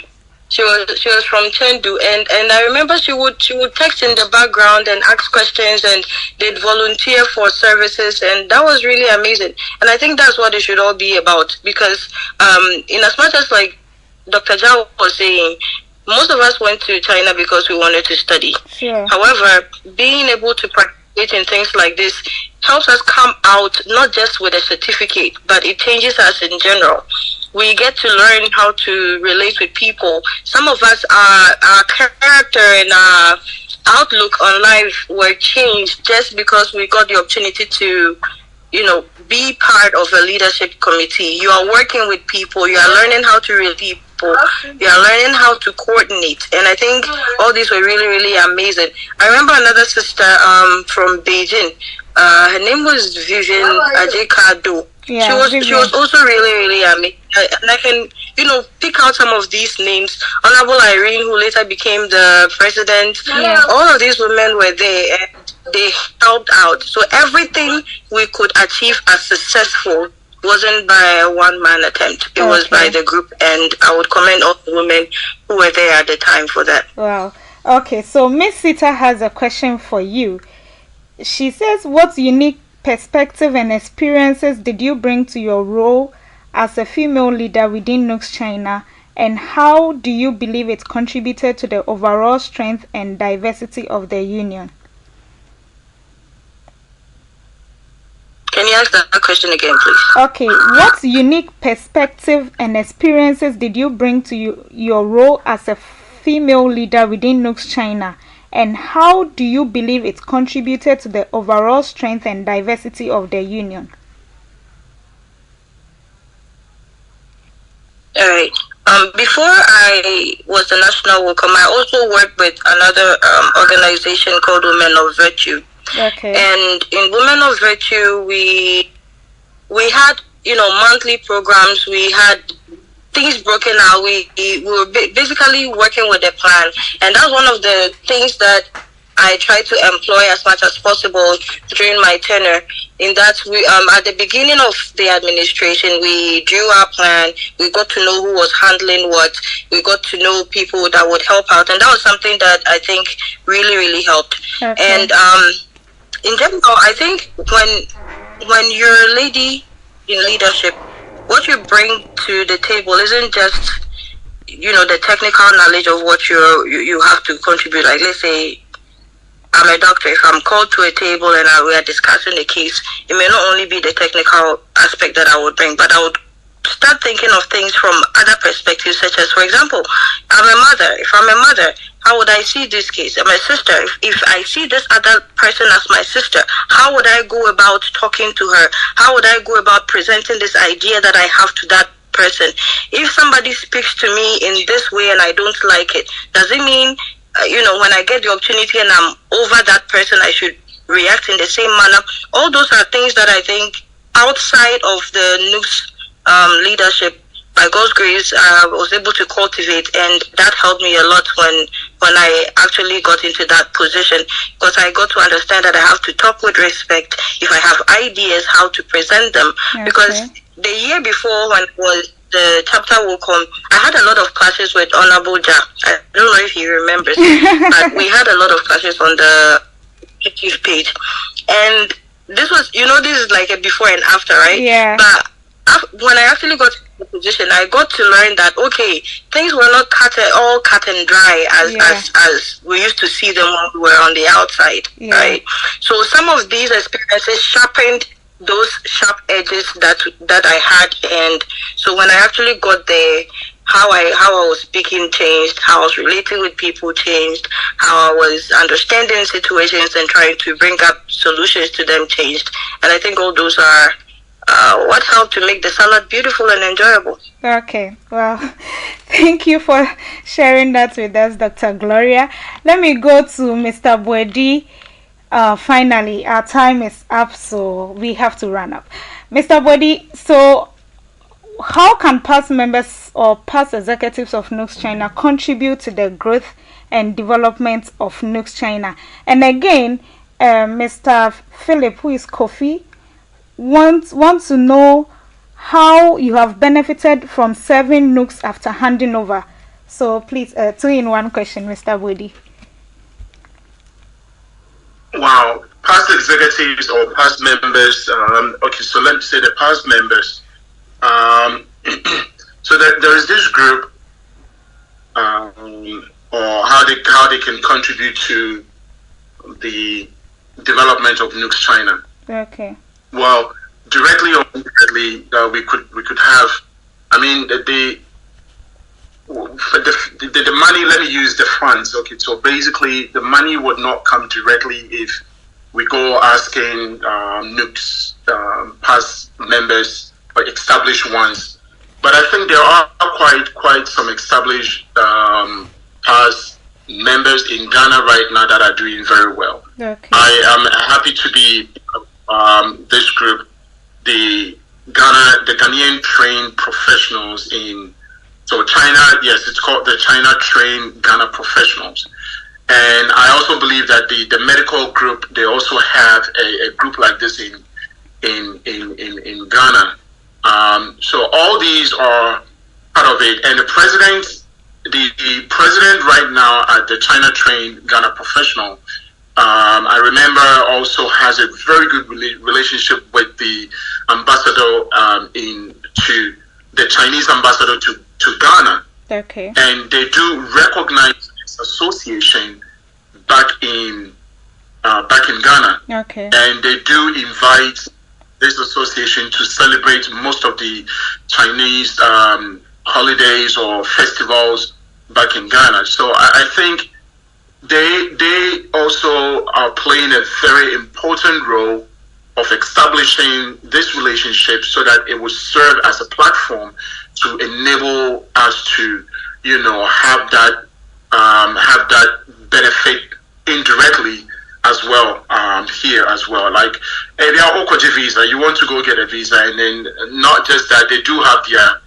She was from Chengdu, and I remember she would text in the background and ask questions, and they'd volunteer for services, and that was really amazing. And I think that's what it should all be about, because in as much as like Dr. Zhao was saying, most of us went to China because we wanted to study. Sure. However, being able to practice participate in things like this helps us come out not just with a certificate, but it changes us in general. We get to learn how to relate with people. Some of us, our character and our outlook on life were changed just because we got the opportunity to, be part of a leadership committee. You are working with people. You are learning how to relate people. You are learning how to coordinate. And I think all these were really, really amazing. I remember another sister from Beijing. Her name was Vivian Ajekado. Yeah, she was also really, really amazing. And I can, pick out some of these names. Honorable Irene, who later became the president. Yeah. All of these women were there and they helped out. So everything we could achieve as successful wasn't by a one-man attempt. It was by the group, and I would commend all the women who were there at the time for that. Wow. Okay, so Miss Sita has a question for you. She says, what unique perspective and experiences did you bring to your role as a female leader within NUGS-CHINA, and how do you believe it contributed to the overall strength and diversity of the union? Can you ask that question again, please? Okay, what unique perspective and experiences did you bring to your role as a female leader within NUGS-CHINA, and how do you believe it contributed to the overall strength and diversity of the union? All right. Before I was the national WOCOM, I also worked with another organization called Women of Virtue. Okay. And in Women of Virtue, we had monthly programs. We had things broken out. We were basically working with a plan, and that's one of the things that I try to employ as much as possible during my tenure. In that, we at the beginning of the administration, we drew our plan. We got to know who was handling what. We got to know people that would help out, and that was something that I think really, really helped. Okay. And in general, I think when you're a lady in leadership, what you bring to the table isn't just the technical knowledge of what you have to contribute. Like, let's say I'm a doctor. If I'm called to a table and we are discussing a case, it may not only be the technical aspect that I would bring, but I would start thinking of things from other perspectives, such as, for example, I'm a mother. If I'm a mother, how would I see this case? I'm a sister. If I see this other person as my sister, how would I go about talking to her? How would I go about presenting this idea that I have to that person? If somebody speaks to me in this way and I don't like it, does it mean, when I get the opportunity and I'm over that person, I should react in the same manner? All those are things that I think outside of the NUGS leadership, by God's grace, I was able to cultivate, and that helped me a lot when I actually got into that position, because I got to understand that I have to talk with respect. If I have ideas, how to present them. Okay. Because the year before, when it was the chapter will come, I had a lot of clashes with Honorable Ja. I don't know if he remembers, but we had a lot of clashes on the YouTube page. And this was, this is like a before and after, right? Yeah. But when I actually got to the position, I got to learn that, okay, things were not all cut and dry as we used to see them when we were on the outside, right? So some of these experiences sharpened those sharp edges that I had, and so when I actually got there, how I was speaking changed, how I was relating with people changed, how I was understanding situations and trying to bring up solutions to them changed, and I think all those are what helped to make the salad beautiful and enjoyable. Okay, well, thank you for sharing that with us, Dr. Gloria. Let me go to Mr. Bwedi. Finally, our time is up, so we have to run up. Mr. Bwedi, so how can past members or past executives of NUGS-CHINA contribute to the growth and development of NUGS-CHINA? And again, Mr. Philip, who is Kofi, wants to know how you have benefited from serving NUGS after handing over. So please, 2-in-1 question, Mr. Bwedi. Wow, past executives or past members. Okay, so let me say the past members. So there is this group, or how they can contribute to the development of NUGS-CHINA. Okay. Well, directly or indirectly, we could have. I mean, the money. Let me use the funds. Okay, so basically, the money would not come directly if we go asking NUGS past members or established ones. But I think there are quite some established past members in Ghana right now that are doing very well. Okay. I am happy to be this group, the Ghanaian trained professionals in China. Yes, it's called the China Trained Ghana Professionals. And I also believe that the medical group, they also have a group like this in Ghana. So all these are part of it. And the president right now at the China Trained Ghana Professional, I remember also has a very good relationship with the ambassador to the Chinese ambassador to Ghana. Okay. And they do recognize this association back in Ghana. Okay. And they do invite this association to celebrate most of the Chinese holidays or festivals back in Ghana. So I think they also are playing a very important role of establishing this relationship so that it will serve as a platform to enable us to, have that benefit indirectly as well here as well. Like, hey, they are Okoji visa. You want to go get a visa, and then not just that, they do have their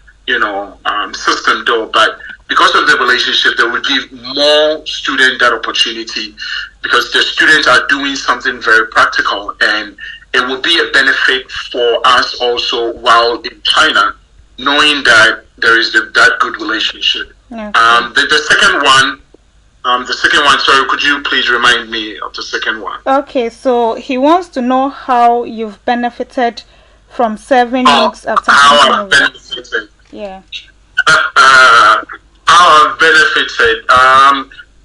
system though, but because of the relationship, they will give more students that opportunity because the students are doing something very practical, and it will be a benefit for us also while in China, knowing that there is that good relationship. Okay. The second one, sorry, could you please remind me of the second one? Okay, so he wants to know how you've benefited from serving NUGS after how I've benefited. Yeah. How I've benefited.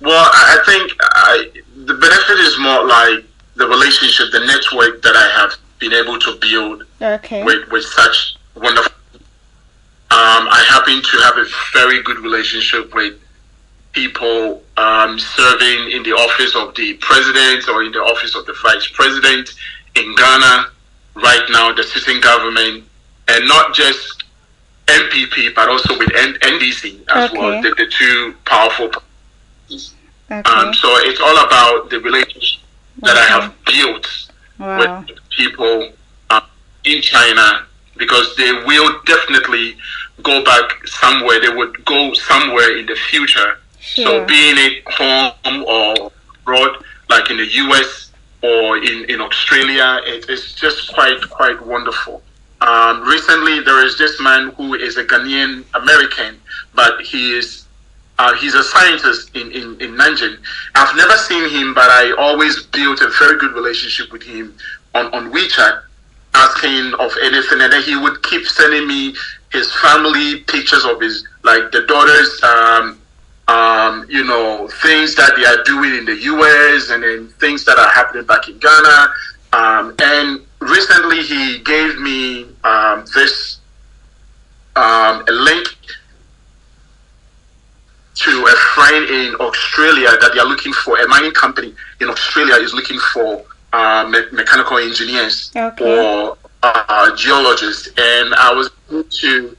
Well, I think the benefit is more like the relationship, the network that I have been able to build with such wonderful. I happen to have a very good relationship with people serving in the office of the president or in the office of the vice president in Ghana right now, the sitting government, and not just MPP, but also with NDC as well, the two powerful parties. So it's all about the relationship that I have built with people in China, because they will definitely go back somewhere. They would go somewhere in the future. Sure. So being it home or abroad, like in the US or in Australia, it's just quite wonderful. Recently, there is this man who is a Ghanaian American, but he's a scientist in Nanjing. I've never seen him, but I always built a very good relationship with him on WeChat, asking of anything, and then he would keep sending me his family pictures of his, like the daughters, things that they are doing in the US, and then things that are happening back in Ghana. And recently he gave me a link to a friend in Australia that they are looking for. A mining company in Australia is looking for mechanical engineers or geologists, and I was able to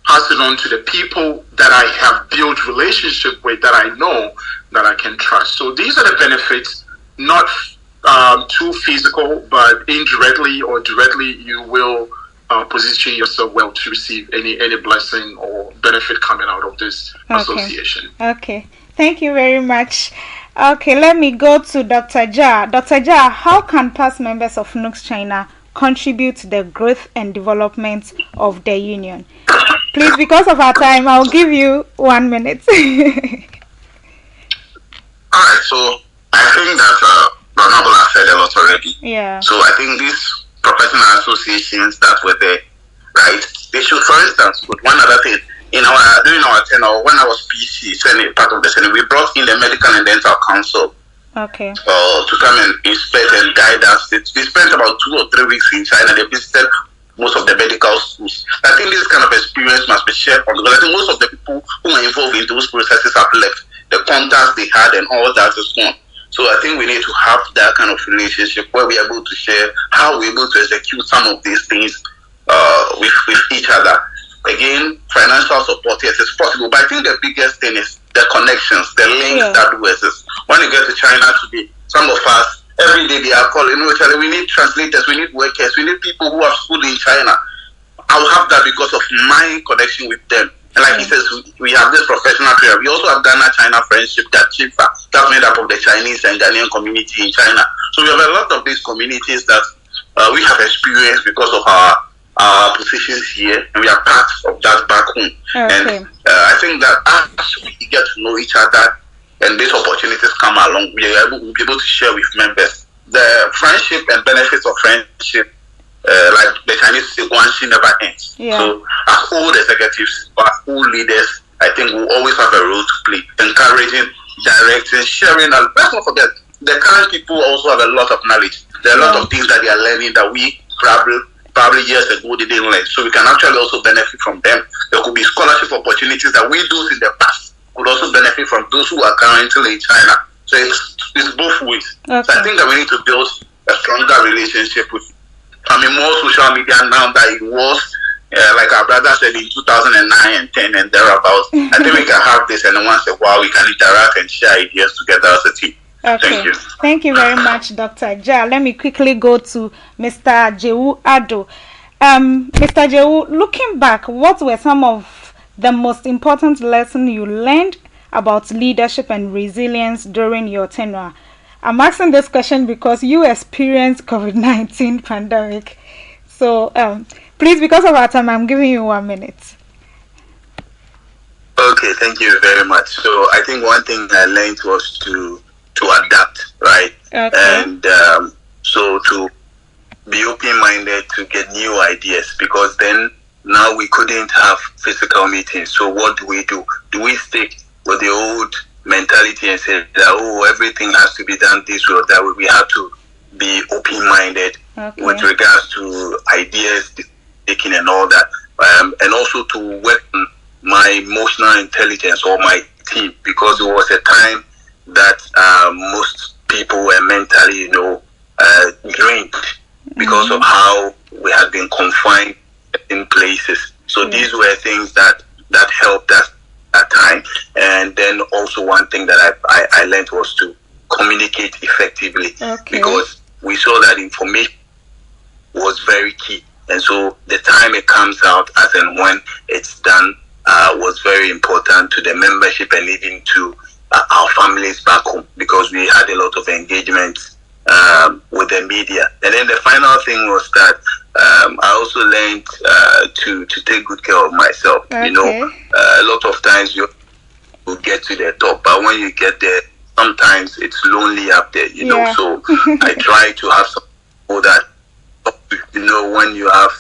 pass it on to the people that I have built relationship with, that I know that I can trust. So these are the benefits, not too physical, but indirectly or directly, you will position yourself well to receive any blessing or benefit coming out of this association. Okay, thank you very much. Okay, let me go to Dr. Jia. Dr. Jia, how can past members of NUGS-CHINA contribute to the growth and development of the union? Please, because of our time, I'll give you 1 minute. Alright, so I think that Honorable has said a lot already. Yeah. So I think these professional associations that were there, right, they should, for instance, put one other thing. During our tenure, when I was PC, Senate, part of the Senate, we brought in the Medical and Dental Council Okay. To come and inspect and guide us. They spent about 2 or 3 weeks in China. They visited most of the medical schools. I think this kind of experience must be shared on, because I think most of the people who are involved in those processes have left. The contacts they had and all that is gone. So I think we need to have that kind of relationship where we're able to share how we're able to execute some of these things with each other. Again, financial support, yes, it's possible. But I think the biggest thing is the connections, the links that do exist. When you get to China today, some of us, every day they are calling, we need translators, we need workers, we need people who have schooled in China. I'll have that because of my connection with them. And like he says, we have this professional career. We also have Ghana-China friendship, that's made up of the Chinese and Ghanaian community in China. So we have a lot of these communities that we have experienced because of our positions here, and we are part of that back home. Okay. And I think that as we get to know each other and these opportunities come along, we'll be able to share with members. The friendship and benefits of friendship, like the Chinese say, guanxi never ends. Yeah. So as old executives, as old leaders, I think we'll always have a role to play, encouraging, directing, sharing. And let's not forget, the current people also have a lot of knowledge. There are a lot of things that they are learning that we probably years ago they didn't learn. So we can actually also benefit from them. There could be scholarship opportunities that we do in the past could also benefit from those who are currently in China. So it's both ways. Okay. So I think that we need to build a stronger relationship with, more social media now that it was, like our brother said, in 2009 and 10 and thereabouts. I think we can have this, and once in a while we can interact and share ideas together as a team. Okay. Thank you. Thank you very much, Dr. Ja. Let me quickly go to Mr. Jewu Ado. Mr. Jewu, looking back, what were some of the most important lessons you learned about leadership and resilience during your tenure? I'm asking this question because you experienced COVID-19 pandemic. So, please, because of our time, I'm giving you 1 minute. Okay, thank you very much. So, I think one thing I learned was to adapt, right? Okay. And so to be open-minded to get new ideas, because then now we couldn't have physical meetings. So what do? Do we stick with the old mentality and say that, everything has to be done this way or that way? We have to be open-minded with regards to ideas, taking and all that. And also to work on my emotional intelligence or my team, because it was a time that most people were mentally, drained because of how we had been confined in places. So these were things that helped us at time. And then also one thing that I learned was to communicate effectively, because we saw that information was very key. And so the time it comes out as and when it's done was very important to the membership and even to our families back home, because we had a lot of engagement with the media. And then the final thing was that I also learned to take good care of myself. A lot of times you get to the top, but when you get there, sometimes it's lonely up there, So I try to have some people that, when you have,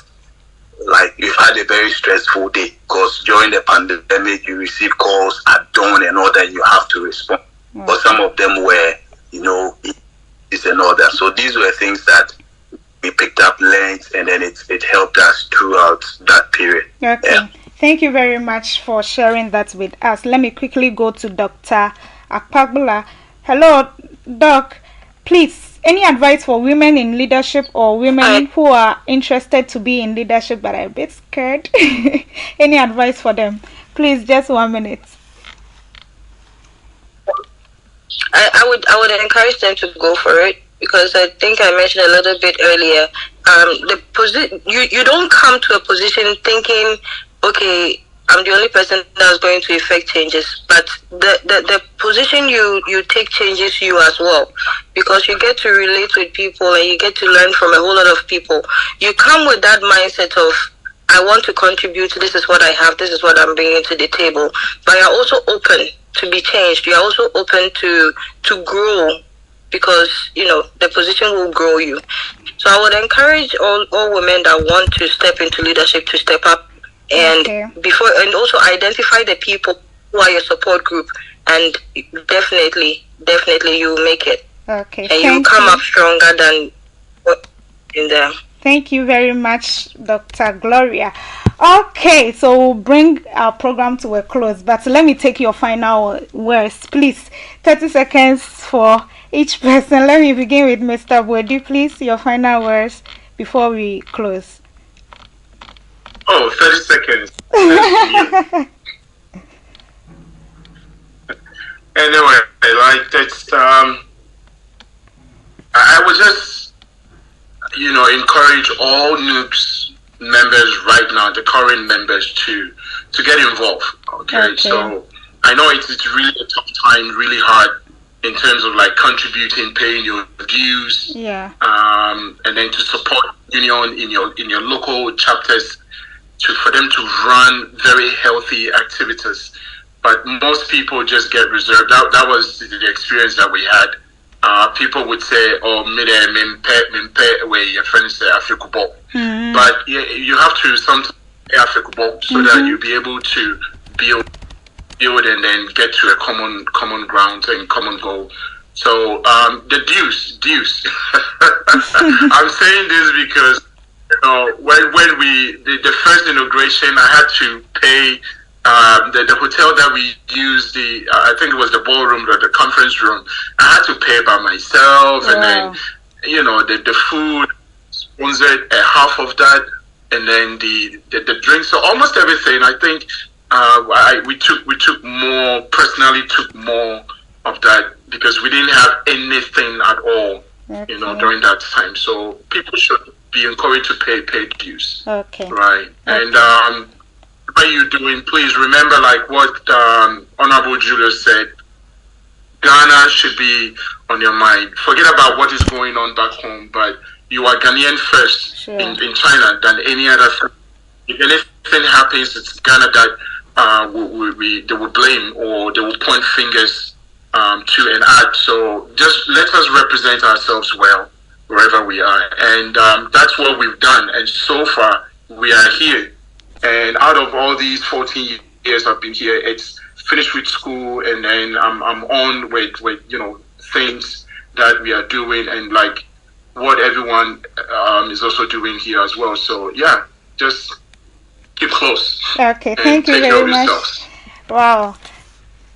like, you've had a very stressful day, because during the pandemic you receive calls at dawn and all that, you have to respond. But some of them were, it's and all that. So these were things that we picked up, learned, and then it helped us throughout that period. Okay. Yeah. Thank you very much for sharing that with us. Let me quickly go to Dr. Akpagbula. Hello, Doc. Please, any advice for women in leadership or women who are interested to be in leadership but are a bit scared? Any advice for them? Please, just 1 minute. I would encourage them to go for it, because I think I mentioned a little bit earlier. You don't come to a position thinking, okay, I'm the only person that's going to effect changes, but the position you take changes you as well, because you get to relate with people and you get to learn from a whole lot of people. You come with that mindset of, I want to contribute, this is what I have, this is what I'm bringing to the table, but you're also open to be changed. You're also open to grow, because the position will grow you. So I would encourage all women that want to step into leadership to step up and and also identify the people who are your support group and definitely you make it. Okay. And you come up stronger than what in there. Thank you very much, Dr. Gloria. Okay, so we'll bring our program to a close, but let me take your final words, please. 30 seconds for each person. Let me begin with Mr. Bodi, please. Your final words before we close. 30 seconds. Anyway, like that's I would just encourage all NUGS members right now, the current members, to get involved. Okay. So I know it's really a tough time, really hard in terms of like contributing, paying your dues, and then to support union in your local chapters for them to run very healthy activities. But most people just get reserved. That was the experience that we had. People would say, "Oh, mimpe way your friends say Afrikubok," but you have to sometimes Afrikubok so that you'll be able to build and then get to a common ground and common goal. So the dues. I'm saying this because when the first inauguration, I had to pay. The hotel that we used, I think it was the ballroom or the conference room, I had to pay by myself. And then the food sponsored half of that, and then the drinks, so almost everything. I think we took more of that because we didn't have anything at all during that time. So people should be encouraged to pay dues. Right. And what you're doing, please remember, like what Honorable Julius said, Ghana should be on your mind. Forget about what is going on back home, but you are Ghanaian first in China than any other. If anything happens, it's Ghana that they will blame or they will point fingers to and at. So just let us represent ourselves well wherever we are, and that's what we've done. And so far, we are here. And out of all these 14 years I've been here, it's finished with school, and then I'm on with things that we are doing, and like what everyone is also doing here as well. So yeah, just keep close. Okay, thank you very much. Wow.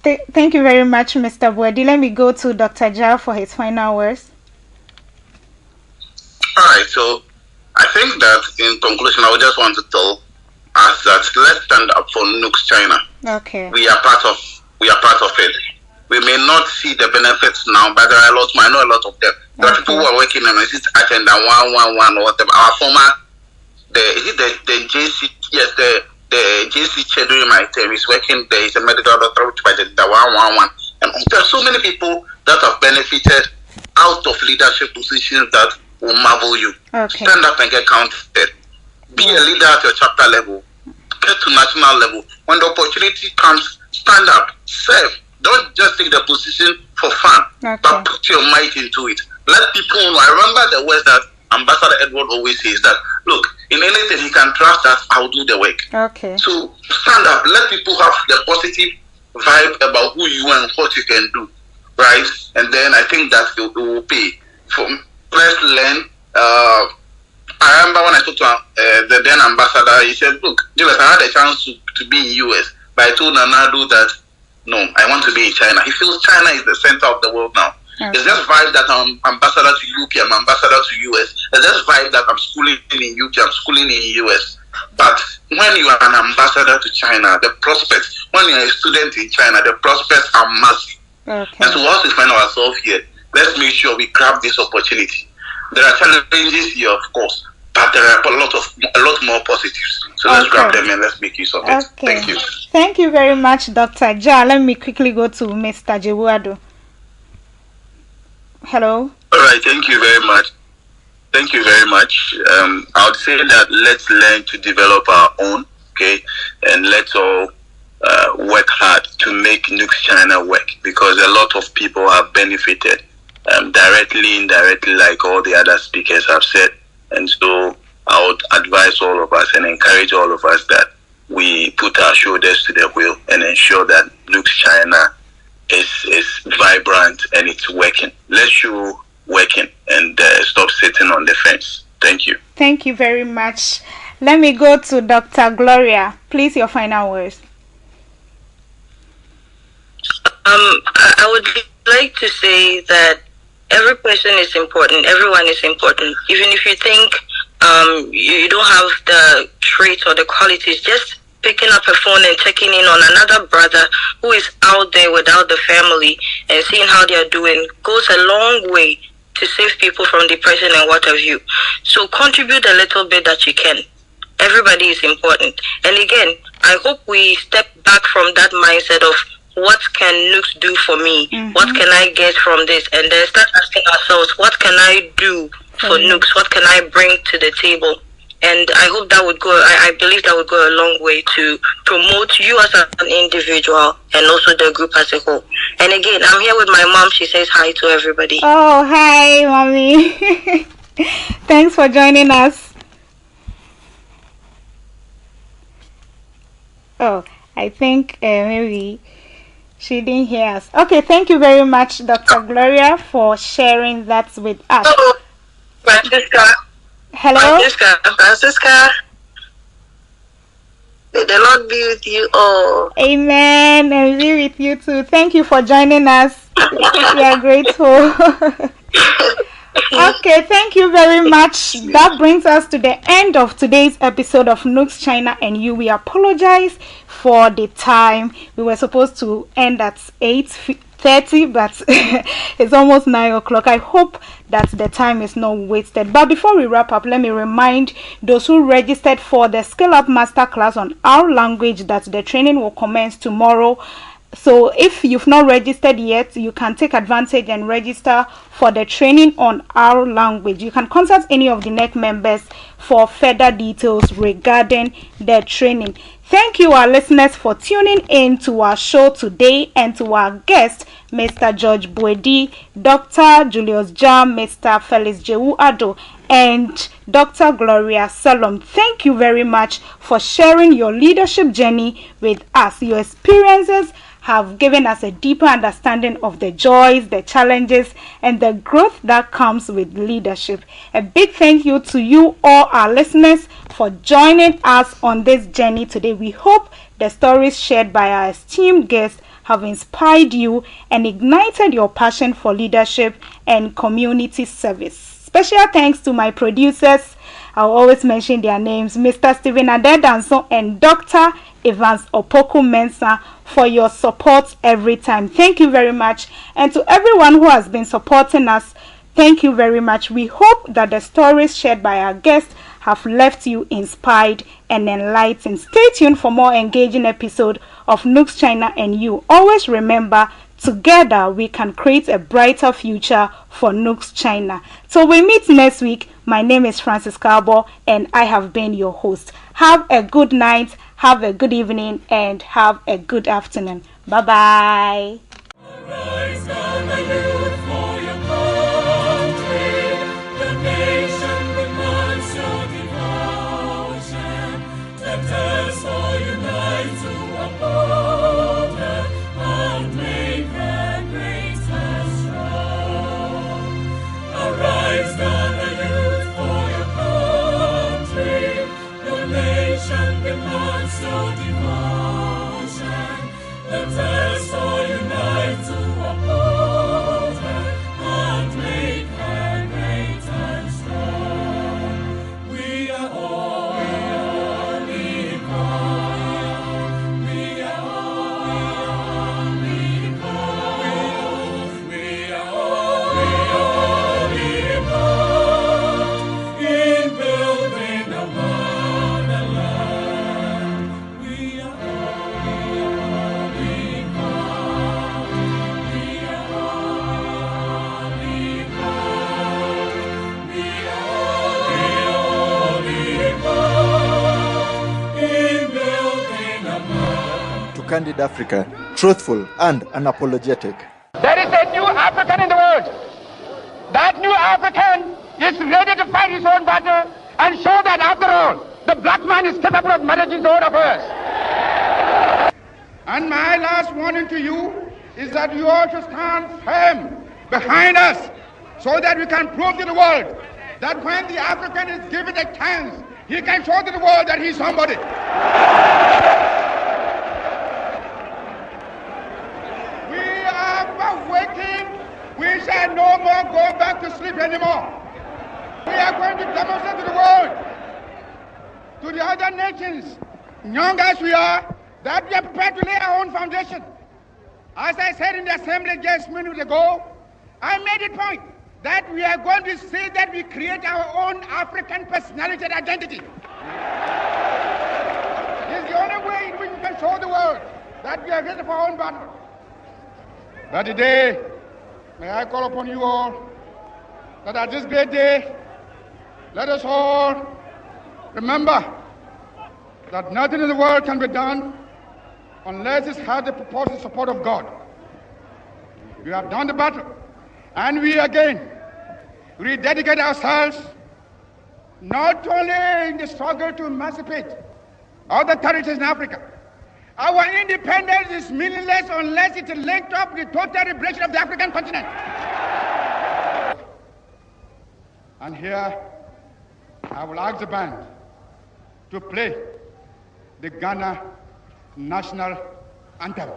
Thank you very much, Mr. Bodi. Let me go to Dr. Jao for his final words. All right, so I think that in conclusion, I would just want to tell us that let's stand up for NUGS-CHINA. Okay. We are part of it. We may not see the benefits now, but there are a lot. I know a lot of them. There are people who are working on this agenda 111 or whatever. Our former the JC the JC chair during my term is working there. He's a medical doctor by the 111, and there are so many people that have benefited out of leadership positions that will marvel you. Stand up and get counted. Be a leader at your chapter level. Get to national level. When the opportunity comes, stand up, serve. Don't just take the position for fun, but put your might into it. Let people know. I remember the words that Ambassador Edward always says that, look, in anything he can trust us, I'll do the work. So stand up. Let people have the positive vibe about who you are and what you can do, right? And then I think that it will pay. Let's learn. I remember when I talked to the then ambassador, he said, look, Julius, I had a chance to be in US, but I told Nanadu that, no, I want to be in China. He feels China is the center of the world now. It's just vibe that I'm ambassador to UK, I'm ambassador to US. It's just vibe that I'm schooling in UK, I'm schooling in US. But when you are an ambassador to China, the prospects, when you're a student in China, the prospects are massive. And so once we find ourselves here, let's make sure we grab this opportunity. There are challenges here, of course, but there are a lot more positives. So let's grab them and let's make use of it. Thank you. Thank you very much, Dr. Ja. Let me quickly go to Mr. Jebuado. Hello. All right. Thank you very much. Thank you very much. I would say that let's learn to develop our own, okay, and let's all work hard to make NUGS-CHINA work, because a lot of people have benefited directly, indirectly, like all the other speakers have said. And so I would advise all of us and encourage all of us that we put our shoulders to the wheel and ensure that NUGS-CHINA is vibrant and it's working. Let's you working and stop sitting on the fence. Thank you. Thank you very much. Let me go to Dr. Gloria. Please, your final words. I would like to say that every person is important. Everyone is important. Even if you think you don't have the traits or the qualities, just picking up a phone and checking in on another brother who is out there without the family and seeing how they are doing goes a long way to save people from depression and what have you. So contribute a little bit that you can. Everybody is important. And again, I hope we step back from that mindset of what can NUGS do for me? Mm-hmm. What can I get from this? And then start asking ourselves, what can I do for NUGS? What can I bring to the table? And I hope that would go, I believe that would go a long way to promote you as an individual and also the group as a whole. And again, I'm here with my mom. She says hi to everybody. Oh, hi, mommy. Thanks for joining us. Oh, I think maybe she didn't hear us. Okay, thank you very much, Dr. Gloria, for sharing that with us. Hello, Francisca. Hello? Francisca. May the Lord be with you all. Amen, and be with you too. Thank you for joining us. We are grateful. Okay, thank you very much. That brings us to the end of today's episode of NUGS-CHINA and You. We apologize for the time. We were supposed to end at 8:30, but it's almost 9 o'clock. I hope that the time is not wasted. But before we wrap up, let me remind those who registered for the Skill Up Masterclass on our language that the training will commence tomorrow. So if you've not registered yet, you can take advantage and register for the training on our language. You can contact any of the NEC members for further details regarding the training. Thank you, our listeners, for tuning in to our show today, and to our guest, Mr. George Boedi, Dr. Julius Jam, Mr. Felix Jewu Ado, and Dr. Gloria Salom. Thank you very much for sharing your leadership journey with us. Your experiences have given us a deeper understanding of the joys, the challenges, and the growth that comes with leadership. A big thank you to you all, our listeners, for joining us on this journey today. We hope the stories shared by our esteemed guests have inspired you and ignited your passion for leadership and community service. Special thanks to my producers. I'll always mention their names, Mr. Stephen Adedanso and Dr. Evans Opoku Mensah, for your support every time. Thank you very much. And to everyone who has been supporting us, thank you very much. We hope that the stories shared by our guests have left you inspired and enlightened. Stay tuned for more engaging episode of NUGS-CHINA and You. Always remember, together we can create a brighter future for NUGS-CHINA. So we meet next week. My name is Francis Carbo and I have been your host. Have a good night, have a good evening, and have a good afternoon. Bye-bye. Candid Africa, truthful and unapologetic. There is a new African in the world. That new African is ready to fight his own battle and show that after all, the black man is capable of managing his own affairs. And my last warning to you is that you all should stand firm behind us so that we can prove to the world that when the African is given a chance, he can show to the world that he's somebody. We are waking. We shall no more go back to sleep anymore. We are going to demonstrate to the world, to the other nations, young as we are, that we are prepared to lay our own foundation. As I said in the assembly just minutes ago, I made it point that we are going to say that we create our own African personality and identity. It's the only way in which we can show the world that we are ready for our own battle. But today, may I call upon you all that at this great day, let us all remember that nothing in the world can be done unless it has the purported support of God. We have done the battle, and we again rededicate ourselves not only in the struggle to emancipate other territories in Africa. Our independence is meaningless unless it is linked up with the total liberation of the African continent. And here, I will ask the band to play the Ghana national anthem.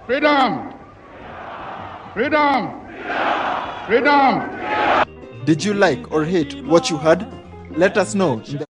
Freedom! Freedom! Freedom! Did you like or hate what you heard? Let us know in the